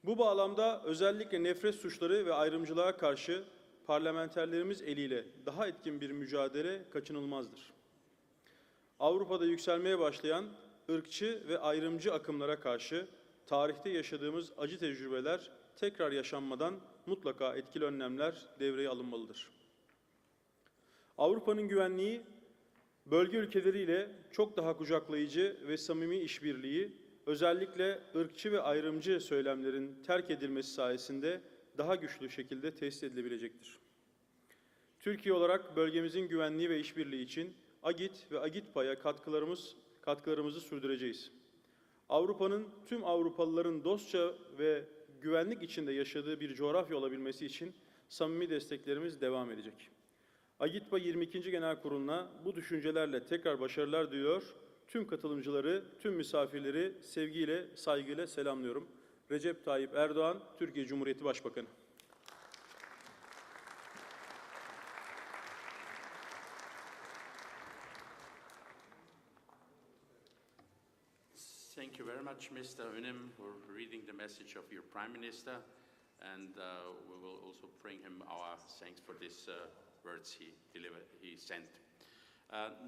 Bu bağlamda özellikle nefret suçları ve ayrımcılığa karşı parlamenterlerimiz eliyle daha etkin bir mücadele kaçınılmazdır. Avrupa'da yükselmeye başlayan ırkçı ve ayrımcı akımlara karşı tarihte yaşadığımız acı tecrübeler tekrar yaşanmadan mutlaka etkili önlemler devreye alınmalıdır. Avrupa'nın güvenliği, bölge ülkeleriyle çok daha kucaklayıcı ve samimi işbirliği, özellikle ırkçı ve ayrımcı söylemlerin terk edilmesi sayesinde daha güçlü şekilde tesis edilebilecektir. Türkiye olarak bölgemizin güvenliği ve işbirliği için AGİT ve AGİTBA'ya katkılarımızı sürdüreceğiz. Avrupa'nın tüm Avrupalıların dostça ve güvenlik içinde yaşadığı bir coğrafya olabilmesi için samimi desteklerimiz devam edecek. Agitpa 22. Genel Kurulu'na bu düşüncelerle tekrar başarılar diliyor. Tüm katılımcıları, tüm misafirleri sevgiyle, saygıyla selamlıyorum. Recep Tayyip Erdoğan, Türkiye Cumhuriyeti Başbakanı. Thank you very much, Mr. Önem, for reading the message of your Prime Minister, and we will also bring him our thanks for these words he sent.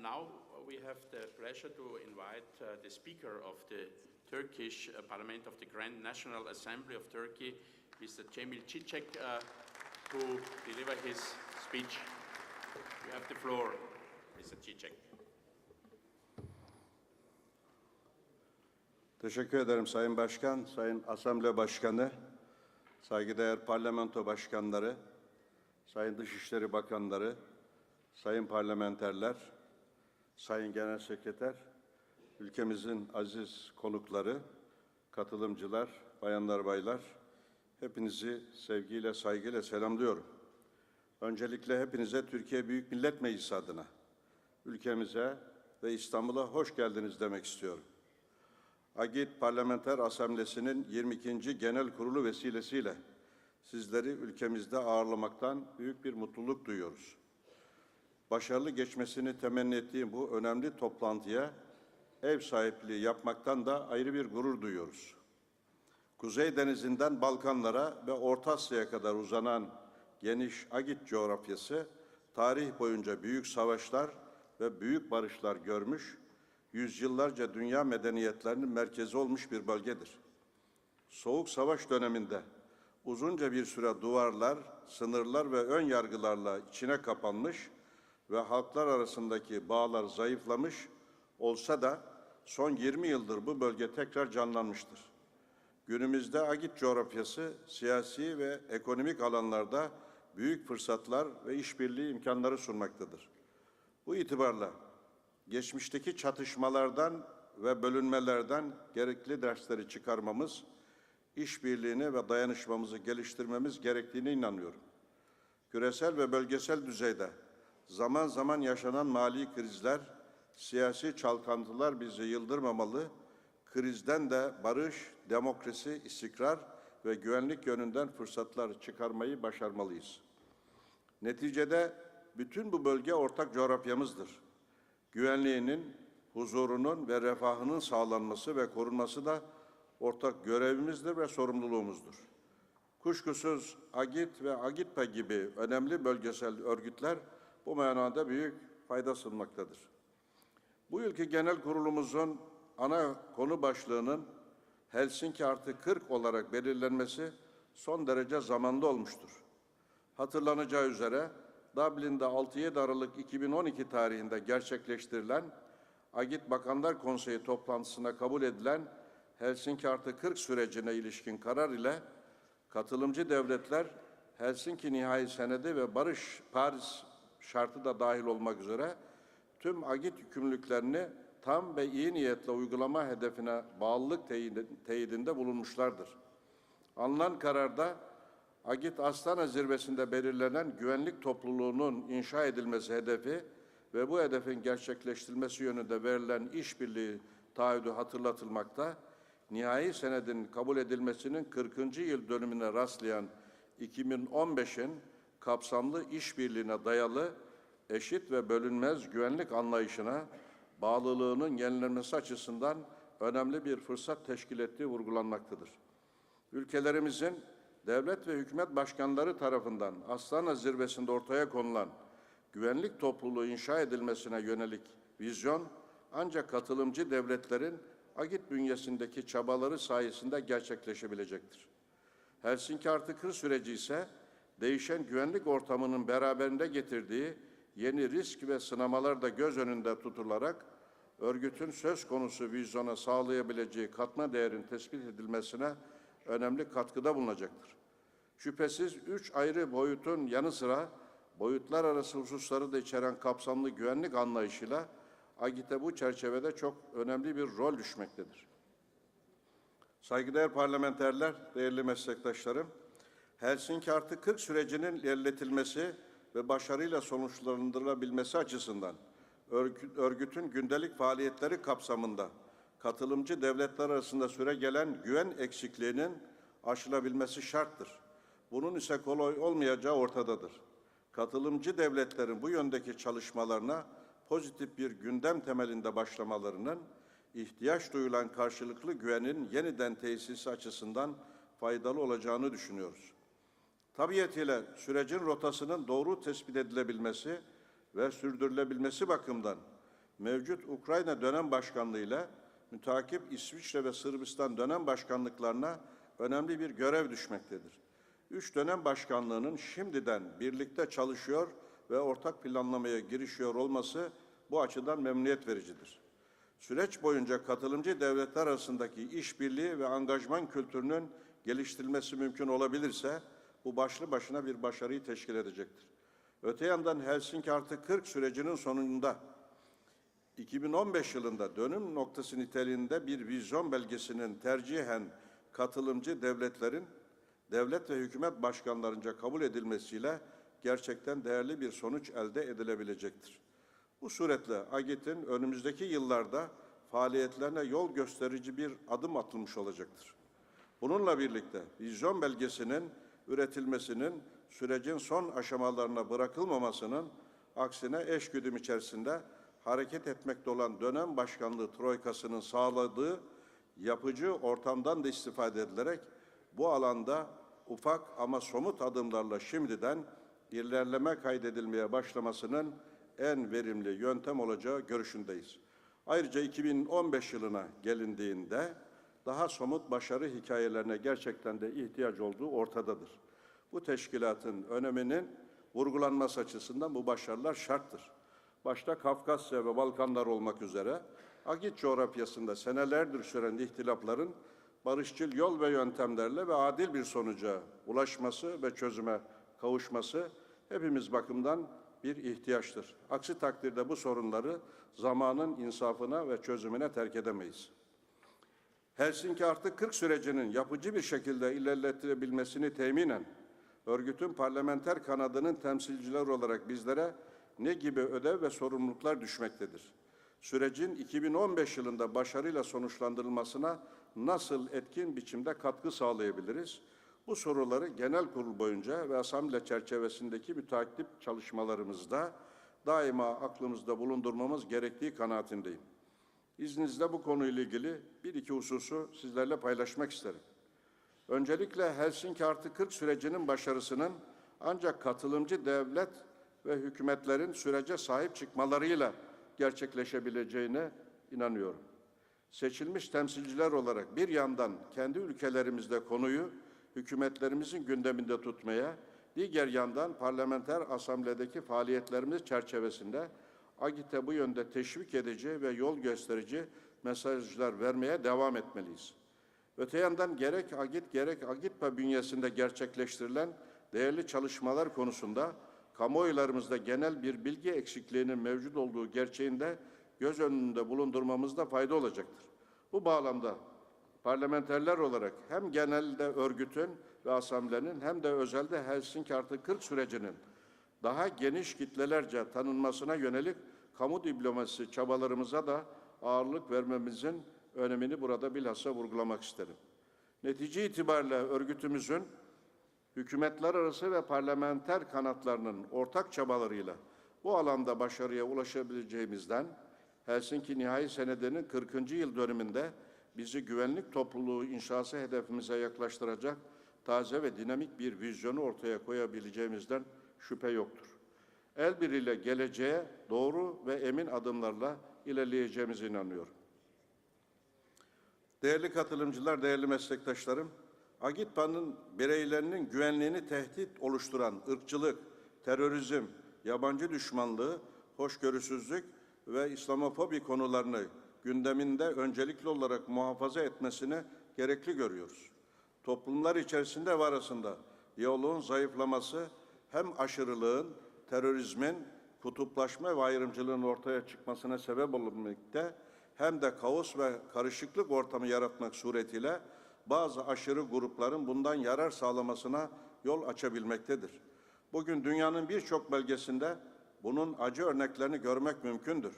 Now we have the pleasure to invite the Speaker of the Turkish Parliament of the Grand National Assembly of Turkey, Mr. Cemil Çiçek, to deliver his speech. You have the floor, Mr. Çiçek. Teşekkür ederim Sayın Başkan, Sayın Asamble Başkanı, saygıdeğer parlamento başkanları, Sayın Dışişleri Bakanları, Sayın parlamenterler, Sayın Genel Sekreter, ülkemizin aziz konukları, katılımcılar, bayanlar, baylar, hepinizi sevgiyle, saygıyla selamlıyorum. Öncelikle hepinize Türkiye Büyük Millet Meclisi adına, ülkemize ve İstanbul'a hoş geldiniz demek istiyorum. Agit Parlamenter Asamblesi'nin 22. Genel Kurulu vesilesiyle sizleri ülkemizde ağırlamaktan büyük bir mutluluk duyuyoruz. Başarılı geçmesini temenni ettiğim bu önemli toplantıya ev sahipliği yapmaktan da ayrı bir gurur duyuyoruz. Kuzey Denizi'nden Balkanlara ve Orta Asya'ya kadar uzanan geniş Agit coğrafyası, tarih boyunca büyük savaşlar ve büyük barışlar görmüş, yüzyıllarca dünya medeniyetlerinin merkezi olmuş bir bölgedir. Soğuk Savaş döneminde uzunca bir süre duvarlar, sınırlar ve ön yargılarla içine kapanmış ve halklar arasındaki bağlar zayıflamış olsa da son 20 yıldır bu bölge tekrar canlanmıştır. Günümüzde Agit coğrafyası siyasi ve ekonomik alanlarda büyük fırsatlar ve işbirliği imkanları sunmaktadır. Bu itibarla geçmişteki çatışmalardan ve bölünmelerden gerekli dersleri çıkarmamız, işbirliğini ve dayanışmamızı geliştirmemiz gerektiğine inanıyorum. Küresel ve bölgesel düzeyde zaman zaman yaşanan mali krizler, siyasi çalkantılar bizi yıldırmamalı, krizden de barış, demokrasi, istikrar ve güvenlik yönünden fırsatlar çıkarmayı başarmalıyız. Neticede bütün bu bölge ortak coğrafyamızdır. Güvenliğinin, huzurunun ve refahının sağlanması ve korunması da ortak görevimizdir ve sorumluluğumuzdur. Kuşkusuz Agit ve Agitpa gibi önemli bölgesel örgütler bu manada büyük fayda sunmaktadır. Bu yılki genel kurulumuzun ana konu başlığının Helsinki artı 40 olarak belirlenmesi son derece zamanlı olmuştur. Hatırlanacağı üzere Dublin'de 6-7 Aralık 2012 tarihinde gerçekleştirilen Agit Bakanlar Konseyi toplantısına kabul edilen Helsinki artı 40 sürecine ilişkin karar ile katılımcı devletler Helsinki Nihai Senedi ve Paris şartı da dahil olmak üzere tüm Agit yükümlülüklerini tam ve iyi niyetle uygulama hedefine bağlılık teyidinde bulunmuşlardır. Alınan kararda Agit Astana zirvesinde belirlenen güvenlik topluluğunun inşa edilmesi hedefi ve bu hedefin gerçekleştirilmesi yönünde verilen işbirliği taahhüdü hatırlatılmakta, nihai senedin kabul edilmesinin 40. yıl dönümüne rastlayan 2015'in kapsamlı işbirliğine dayalı eşit ve bölünmez güvenlik anlayışına bağlılığının yenilenmesi açısından önemli bir fırsat teşkil ettiği vurgulanmaktadır. Ülkelerimizin devlet ve hükümet başkanları tarafından Astana zirvesinde ortaya konulan güvenlik topluluğu inşa edilmesine yönelik vizyon ancak katılımcı devletlerin Agit bünyesindeki çabaları sayesinde gerçekleşebilecektir. Helsinki artı 40 süreci ise değişen güvenlik ortamının beraberinde getirdiği yeni risk ve sınamalar da göz önünde tutularak örgütün söz konusu vizyona sağlayabileceği katma değerin tespit edilmesine önemli katkıda bulunacaktır. Şüphesiz 3 ayrı boyutun yanı sıra boyutlar arası hususları da içeren kapsamlı güvenlik anlayışıyla Agit'e bu çerçevede çok önemli bir rol düşmektedir. Saygıdeğer parlamenterler, değerli meslektaşlarım, Helsinki artı 40 sürecinin ilerletilmesi ve başarıyla sonuçlandırılabilmesi açısından örgütün gündelik faaliyetleri kapsamında katılımcı devletler arasında süregelen güven eksikliğinin aşılabilmesi şarttır. Bunun ise kolay olmayacağı ortadadır. Katılımcı devletlerin bu yöndeki çalışmalarına pozitif bir gündem temelinde başlamalarının ihtiyaç duyulan karşılıklı güvenin yeniden tesisi açısından faydalı olacağını düşünüyoruz. Tabiiyetiyle sürecin rotasının doğru tespit edilebilmesi ve sürdürülebilmesi bakımından mevcut Ukrayna dönem başkanlığı ile mütakip İsviçre ve Sırbistan dönem başkanlıklarına önemli bir görev düşmektedir. 3 dönem başkanlığının şimdiden birlikte çalışıyor ve ortak planlamaya girişiyor olması bu açıdan memnuniyet vericidir. Süreç boyunca katılımcı devletler arasındaki işbirliği ve angajman kültürünün geliştirilmesi mümkün olabilirse bu başlı başına bir başarıyı teşkil edecektir. Öte yandan Helsinki artı 40 sürecinin sonunda 2015 yılında dönüm noktası niteliğinde bir vizyon belgesinin tercihen katılımcı devletlerin devlet ve hükümet başkanlarınca kabul edilmesiyle gerçekten değerli bir sonuç elde edilebilecektir. Bu suretle AGİT'in önümüzdeki yıllarda faaliyetlerine yol gösterici bir adım atılmış olacaktır. Bununla birlikte vizyon belgesinin üretilmesinin sürecin son aşamalarına bırakılmamasının aksine eşgüdüm içerisinde hareket etmekte olan dönem başkanlığı troikasının sağladığı yapıcı ortamdan da istifade edilerek bu alanda ufak ama somut adımlarla şimdiden ilerleme kaydedilmeye başlamasının en verimli yöntem olacağı görüşündeyiz. Ayrıca 2015 yılına gelindiğinde daha somut başarı hikayelerine gerçekten de ihtiyaç olduğu ortadadır. Bu teşkilatın öneminin vurgulanması açısından bu başarılar şarttır. Başta Kafkasya ve Balkanlar olmak üzere AGİT coğrafyasında senelerdir süren ihtilafların barışçıl yol ve yöntemlerle ve adil bir sonuca ulaşması ve çözüme kavuşması hepimiz bakımından bir ihtiyaçtır. Aksi takdirde bu sorunları zamanın insafına ve çözümüne terk edemeyiz. Helsinki artı 40 sürecinin yapıcı bir şekilde ilerletilebilmesini teminen örgütün parlamenter kanadının temsilcileri olarak bizlere ne gibi ödev ve sorumluluklar düşmektedir? Sürecin 2015 yılında başarıyla sonuçlandırılmasına nasıl etkin biçimde katkı sağlayabiliriz? Bu soruları genel kurul boyunca ve asamble çerçevesindeki müteakip çalışmalarımızda daima aklımızda bulundurmamız gerektiği kanaatindeyim. İzninizle bu konuyla ilgili bir iki hususu sizlerle paylaşmak isterim. Öncelikle Helsinki artı 40 sürecinin başarısının ancak katılımcı devlet ve hükümetlerin sürece sahip çıkmalarıyla gerçekleşebileceğine inanıyorum. Seçilmiş temsilciler olarak bir yandan kendi ülkelerimizde konuyu hükümetlerimizin gündeminde tutmaya, diğer yandan parlamenter asambledeki faaliyetlerimiz çerçevesinde AGİT'e bu yönde teşvik edici ve yol gösterici mesajlar vermeye devam etmeliyiz. Öte yandan gerek AGİT gerek AGİTPA bünyesinde gerçekleştirilen değerli çalışmalar konusunda kamuoylarımızda genel bir bilgi eksikliğinin mevcut olduğu gerçeğinde göz önünde bulundurmamızda fayda olacaktır. Bu bağlamda parlamenterler olarak hem genelde örgütün ve asamblenin hem de özelde Helsinki artı 40 sürecinin daha geniş kitlelerce tanınmasına yönelik kamu diplomasisi çabalarımıza da ağırlık vermemizin önemini burada bilhassa vurgulamak isterim. Netice itibariyle örgütümüzün hükümetler arası ve parlamenter kanatlarının ortak çabalarıyla bu alanda başarıya ulaşabileceğimizden Helsinki Nihai Senedi'nin 40. yıl dönümünde bizi güvenlik topluluğu inşası hedefimize yaklaştıracak taze ve dinamik bir vizyonu ortaya koyabileceğimizden şüphe yoktur. El birliğiyle geleceğe doğru ve emin adımlarla ilerleyeceğimize inanıyorum. Değerli katılımcılar, değerli meslektaşlarım, AGİTPA'nın bireylerinin güvenliğini tehdit oluşturan ırkçılık, terörizm, yabancı düşmanlığı, hoşgörüsüzlük ve İslamofobi konularını gündeminde öncelikli olarak muhafaza etmesini gerekli görüyoruz. Toplumlar içerisinde ve arasında diyaloğun zayıflaması hem aşırılığın, terörizmin, kutuplaşma ve ayrımcılığın ortaya çıkmasına sebep olmakta, hem de kaos ve karışıklık ortamı yaratmak suretiyle bazı aşırı grupların bundan yarar sağlamasına yol açabilmektedir. Bugün dünyanın birçok bölgesinde bunun acı örneklerini görmek mümkündür.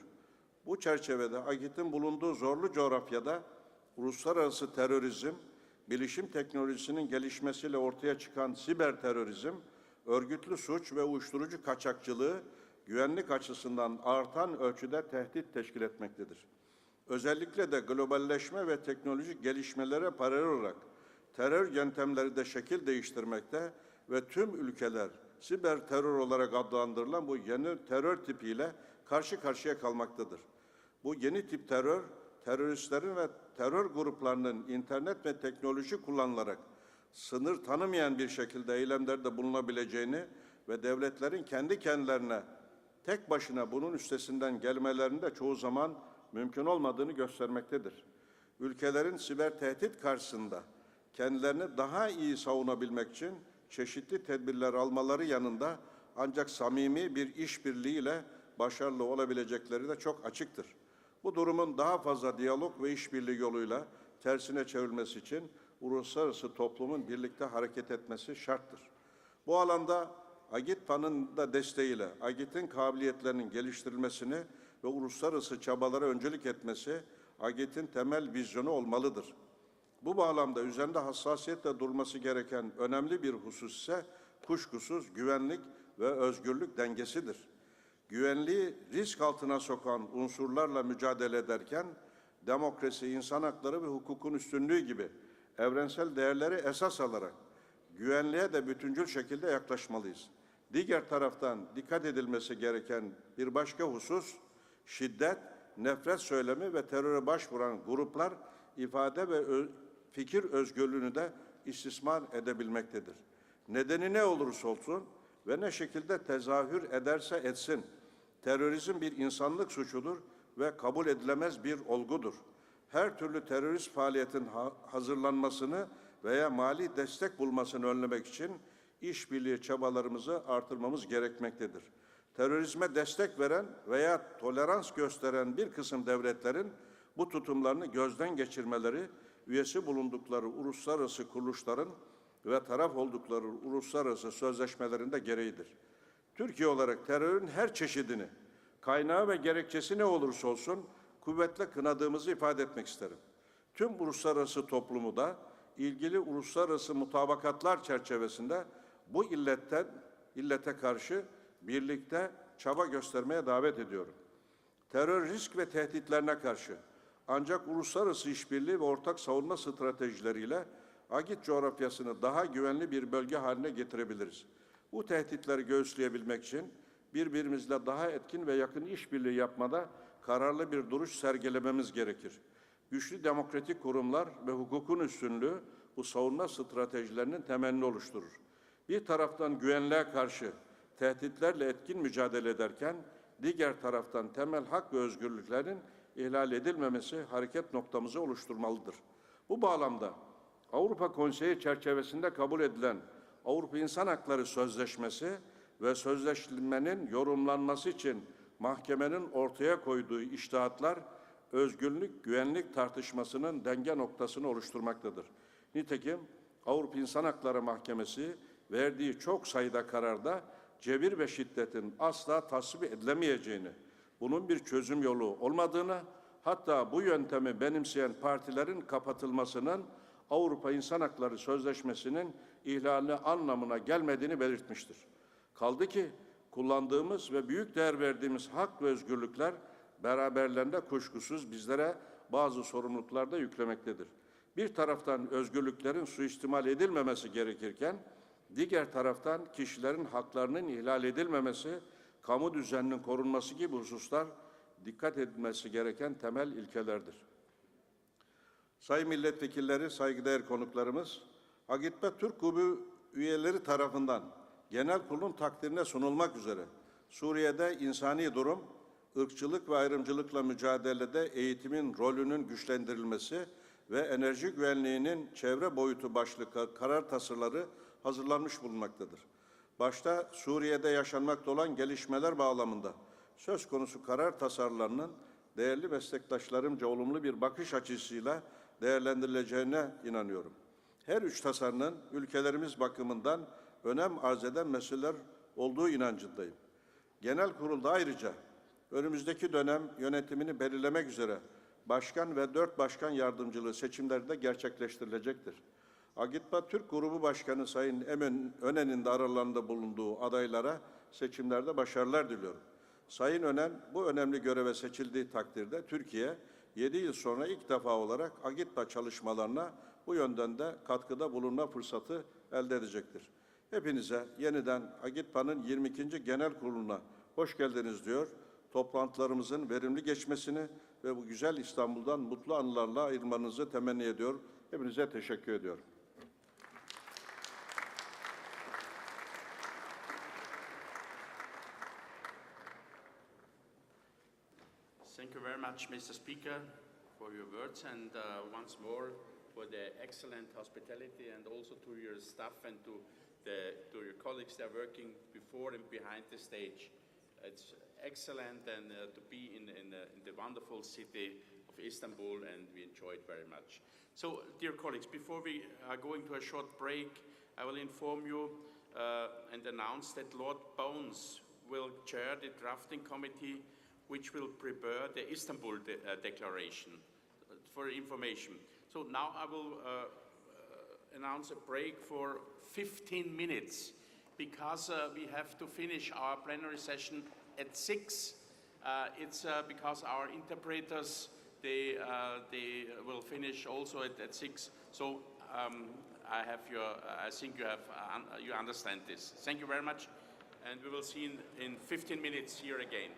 Bu çerçevede AGİT'in bulunduğu zorlu coğrafyada uluslararası terörizm, bilişim teknolojisinin gelişmesiyle ortaya çıkan siber terörizm, örgütlü suç ve uyuşturucu kaçakçılığı güvenlik açısından artan ölçüde tehdit teşkil etmektedir. Özellikle de globalleşme ve teknolojik gelişmelere paralel olarak terör yöntemleri de şekil değiştirmekte ve tüm ülkeler siber terör olarak adlandırılan bu yeni terör tipiyle karşı karşıya kalmaktadır. Bu yeni tip terör, teröristlerin ve terör gruplarının internet ve teknoloji kullanılarak sınır tanımayan bir şekilde eylemlerde bulunabileceğini ve devletlerin kendi kendilerine tek başına bunun üstesinden gelmelerinin de çoğu zaman mümkün olmadığını göstermektedir. Ülkelerin siber tehdit karşısında kendilerini daha iyi savunabilmek için çeşitli tedbirler almaları yanında ancak samimi bir işbirliğiyle başarılı olabilecekleri de çok açıktır. Bu durumun daha fazla diyalog ve işbirliği yoluyla tersine çevrilmesi için uluslararası toplumun birlikte hareket etmesi şarttır. Bu alanda AGİTPA'nın da desteğiyle AGİT'in kabiliyetlerinin geliştirilmesini ve uluslararası çabalara öncülük etmesi AGİT'in temel vizyonu olmalıdır. Bu bağlamda üzerinde hassasiyetle durması gereken önemli bir husus ise kuşkusuz güvenlik ve özgürlük dengesidir. Güvenliği risk altına sokan unsurlarla mücadele ederken demokrasi, insan hakları ve hukukun üstünlüğü gibi evrensel değerleri esas alarak güvenliğe de bütüncül şekilde yaklaşmalıyız. Diğer taraftan dikkat edilmesi gereken bir başka husus, şiddet, nefret söylemi ve teröre başvuran gruplar ifade ve fikir özgürlüğünü de istismar edebilmektedir. Nedeni ne olursa olsun ve ne şekilde tezahür ederse etsin, terörizm bir insanlık suçudur ve kabul edilemez bir olgudur. Her türlü terörist faaliyetin hazırlanmasını veya mali destek bulmasını önlemek için işbirliği çabalarımızı artırmamız gerekmektedir. Terörizme destek veren veya tolerans gösteren bir kısım devletlerin bu tutumlarını gözden geçirmeleri, üyesi bulundukları uluslararası kuruluşların ve taraf oldukları uluslararası sözleşmelerin de gereğidir. Türkiye olarak terörün her çeşidini, kaynağı ve gerekçesi ne olursa olsun kuvvetle kınadığımızı ifade etmek isterim. Tüm uluslararası toplumu da ilgili uluslararası mutabakatlar çerçevesinde bu illete karşı birlikte çaba göstermeye davet ediyorum. Terör risk ve tehditlerine karşı ancak uluslararası işbirliği ve ortak savunma stratejileriyle AGİT coğrafyasını daha güvenli bir bölge haline getirebiliriz. Bu tehditleri göğüsleyebilmek için birbirimizle daha etkin ve yakın işbirliği yapmada kararlı bir duruş sergilememiz gerekir. Güçlü demokratik kurumlar ve hukukun üstünlüğü bu savunma stratejilerinin temelini oluşturur. Bir taraftan güvenliğe karşı tehditlerle etkin mücadele ederken, diğer taraftan temel hak ve özgürlüklerin ihlal edilmemesi hareket noktamızı oluşturmalıdır. Bu bağlamda Avrupa Konseyi çerçevesinde kabul edilen Avrupa İnsan Hakları Sözleşmesi ve sözleşmenin yorumlanması için mahkemenin ortaya koyduğu içtihatlar, özgürlük, güvenlik tartışmasının denge noktasını oluşturmaktadır. Nitekim Avrupa İnsan Hakları Mahkemesi verdiği çok sayıda kararda cebir ve şiddetin asla tasvip edilemeyeceğini, bunun bir çözüm yolu olmadığını, hatta bu yöntemi benimseyen partilerin kapatılmasının Avrupa İnsan Hakları Sözleşmesi'nin ihlali anlamına gelmediğini belirtmiştir. Kaldı ki kullandığımız ve büyük değer verdiğimiz hak ve özgürlükler beraberlerinde kuşkusuz bizlere bazı sorumluluklar da yüklemektedir. Bir taraftan özgürlüklerin suistimal edilmemesi gerekirken, diğer taraftan kişilerin haklarının ihlal edilmemesi, kamu düzeninin korunması gibi hususlar dikkat edilmesi gereken temel ilkelerdir. Sayın milletvekilleri, saygıdeğer konuklarımız, AGİTPA Türk Grubu üyeleri tarafından genel kurulun takdirine sunulmak üzere Suriye'de insani durum, ırkçılık ve ayrımcılıkla mücadelede eğitimin rolünün güçlendirilmesi ve enerji güvenliğinin çevre boyutu başlıklı karar tasarıları hazırlanmış bulunmaktadır. Başta Suriye'de yaşanmakta olan gelişmeler bağlamında söz konusu karar tasarılarının değerli meslektaşlarımca olumlu bir bakış açısıyla değerlendirileceğine inanıyorum. Her üç tasarının ülkelerimiz bakımından önem arz eden meseleler olduğu inancındayım. Genel kurulda ayrıca önümüzdeki dönem yönetimini belirlemek üzere başkan ve 4 başkan yardımcılığı seçimleri de gerçekleştirilecektir. Agitpa Türk Grubu Başkanı Sayın Önen'in de aralarında bulunduğu adaylara seçimlerde başarılar diliyorum. Sayın Önen bu önemli göreve seçildiği takdirde Türkiye 7 yıl sonra ilk defa olarak Agitpa çalışmalarına bu yönden de katkıda bulunma fırsatı elde edecektir. Hepinize yeniden Agitpa'nın 22. Genel Kurulu'na hoş geldiniz diyor. Toplantılarımızın verimli geçmesini ve bu güzel İstanbul'dan mutlu anılarla ayrılmanızı temenni ediyor. Hepinize teşekkür ediyorum. Thank you very much, Mr. Speaker, for your words, and once more for the excellent hospitality, and also to your staff and to your colleagues that are working before and behind the stage. It's excellent and to be in the wonderful city of Istanbul, and we enjoy it very much. So, dear colleagues, before we are going to a short break, I will inform you and announce that Lord Bones will chair the drafting committee which will prepare the Istanbul Declaration for information. So now I will announce a break for 15 minutes because we have to finish our plenary session at 6. It's because our interpreters, they will finish also at 6. So I think you understand this. Thank you very much, and we will see you in 15 minutes here again.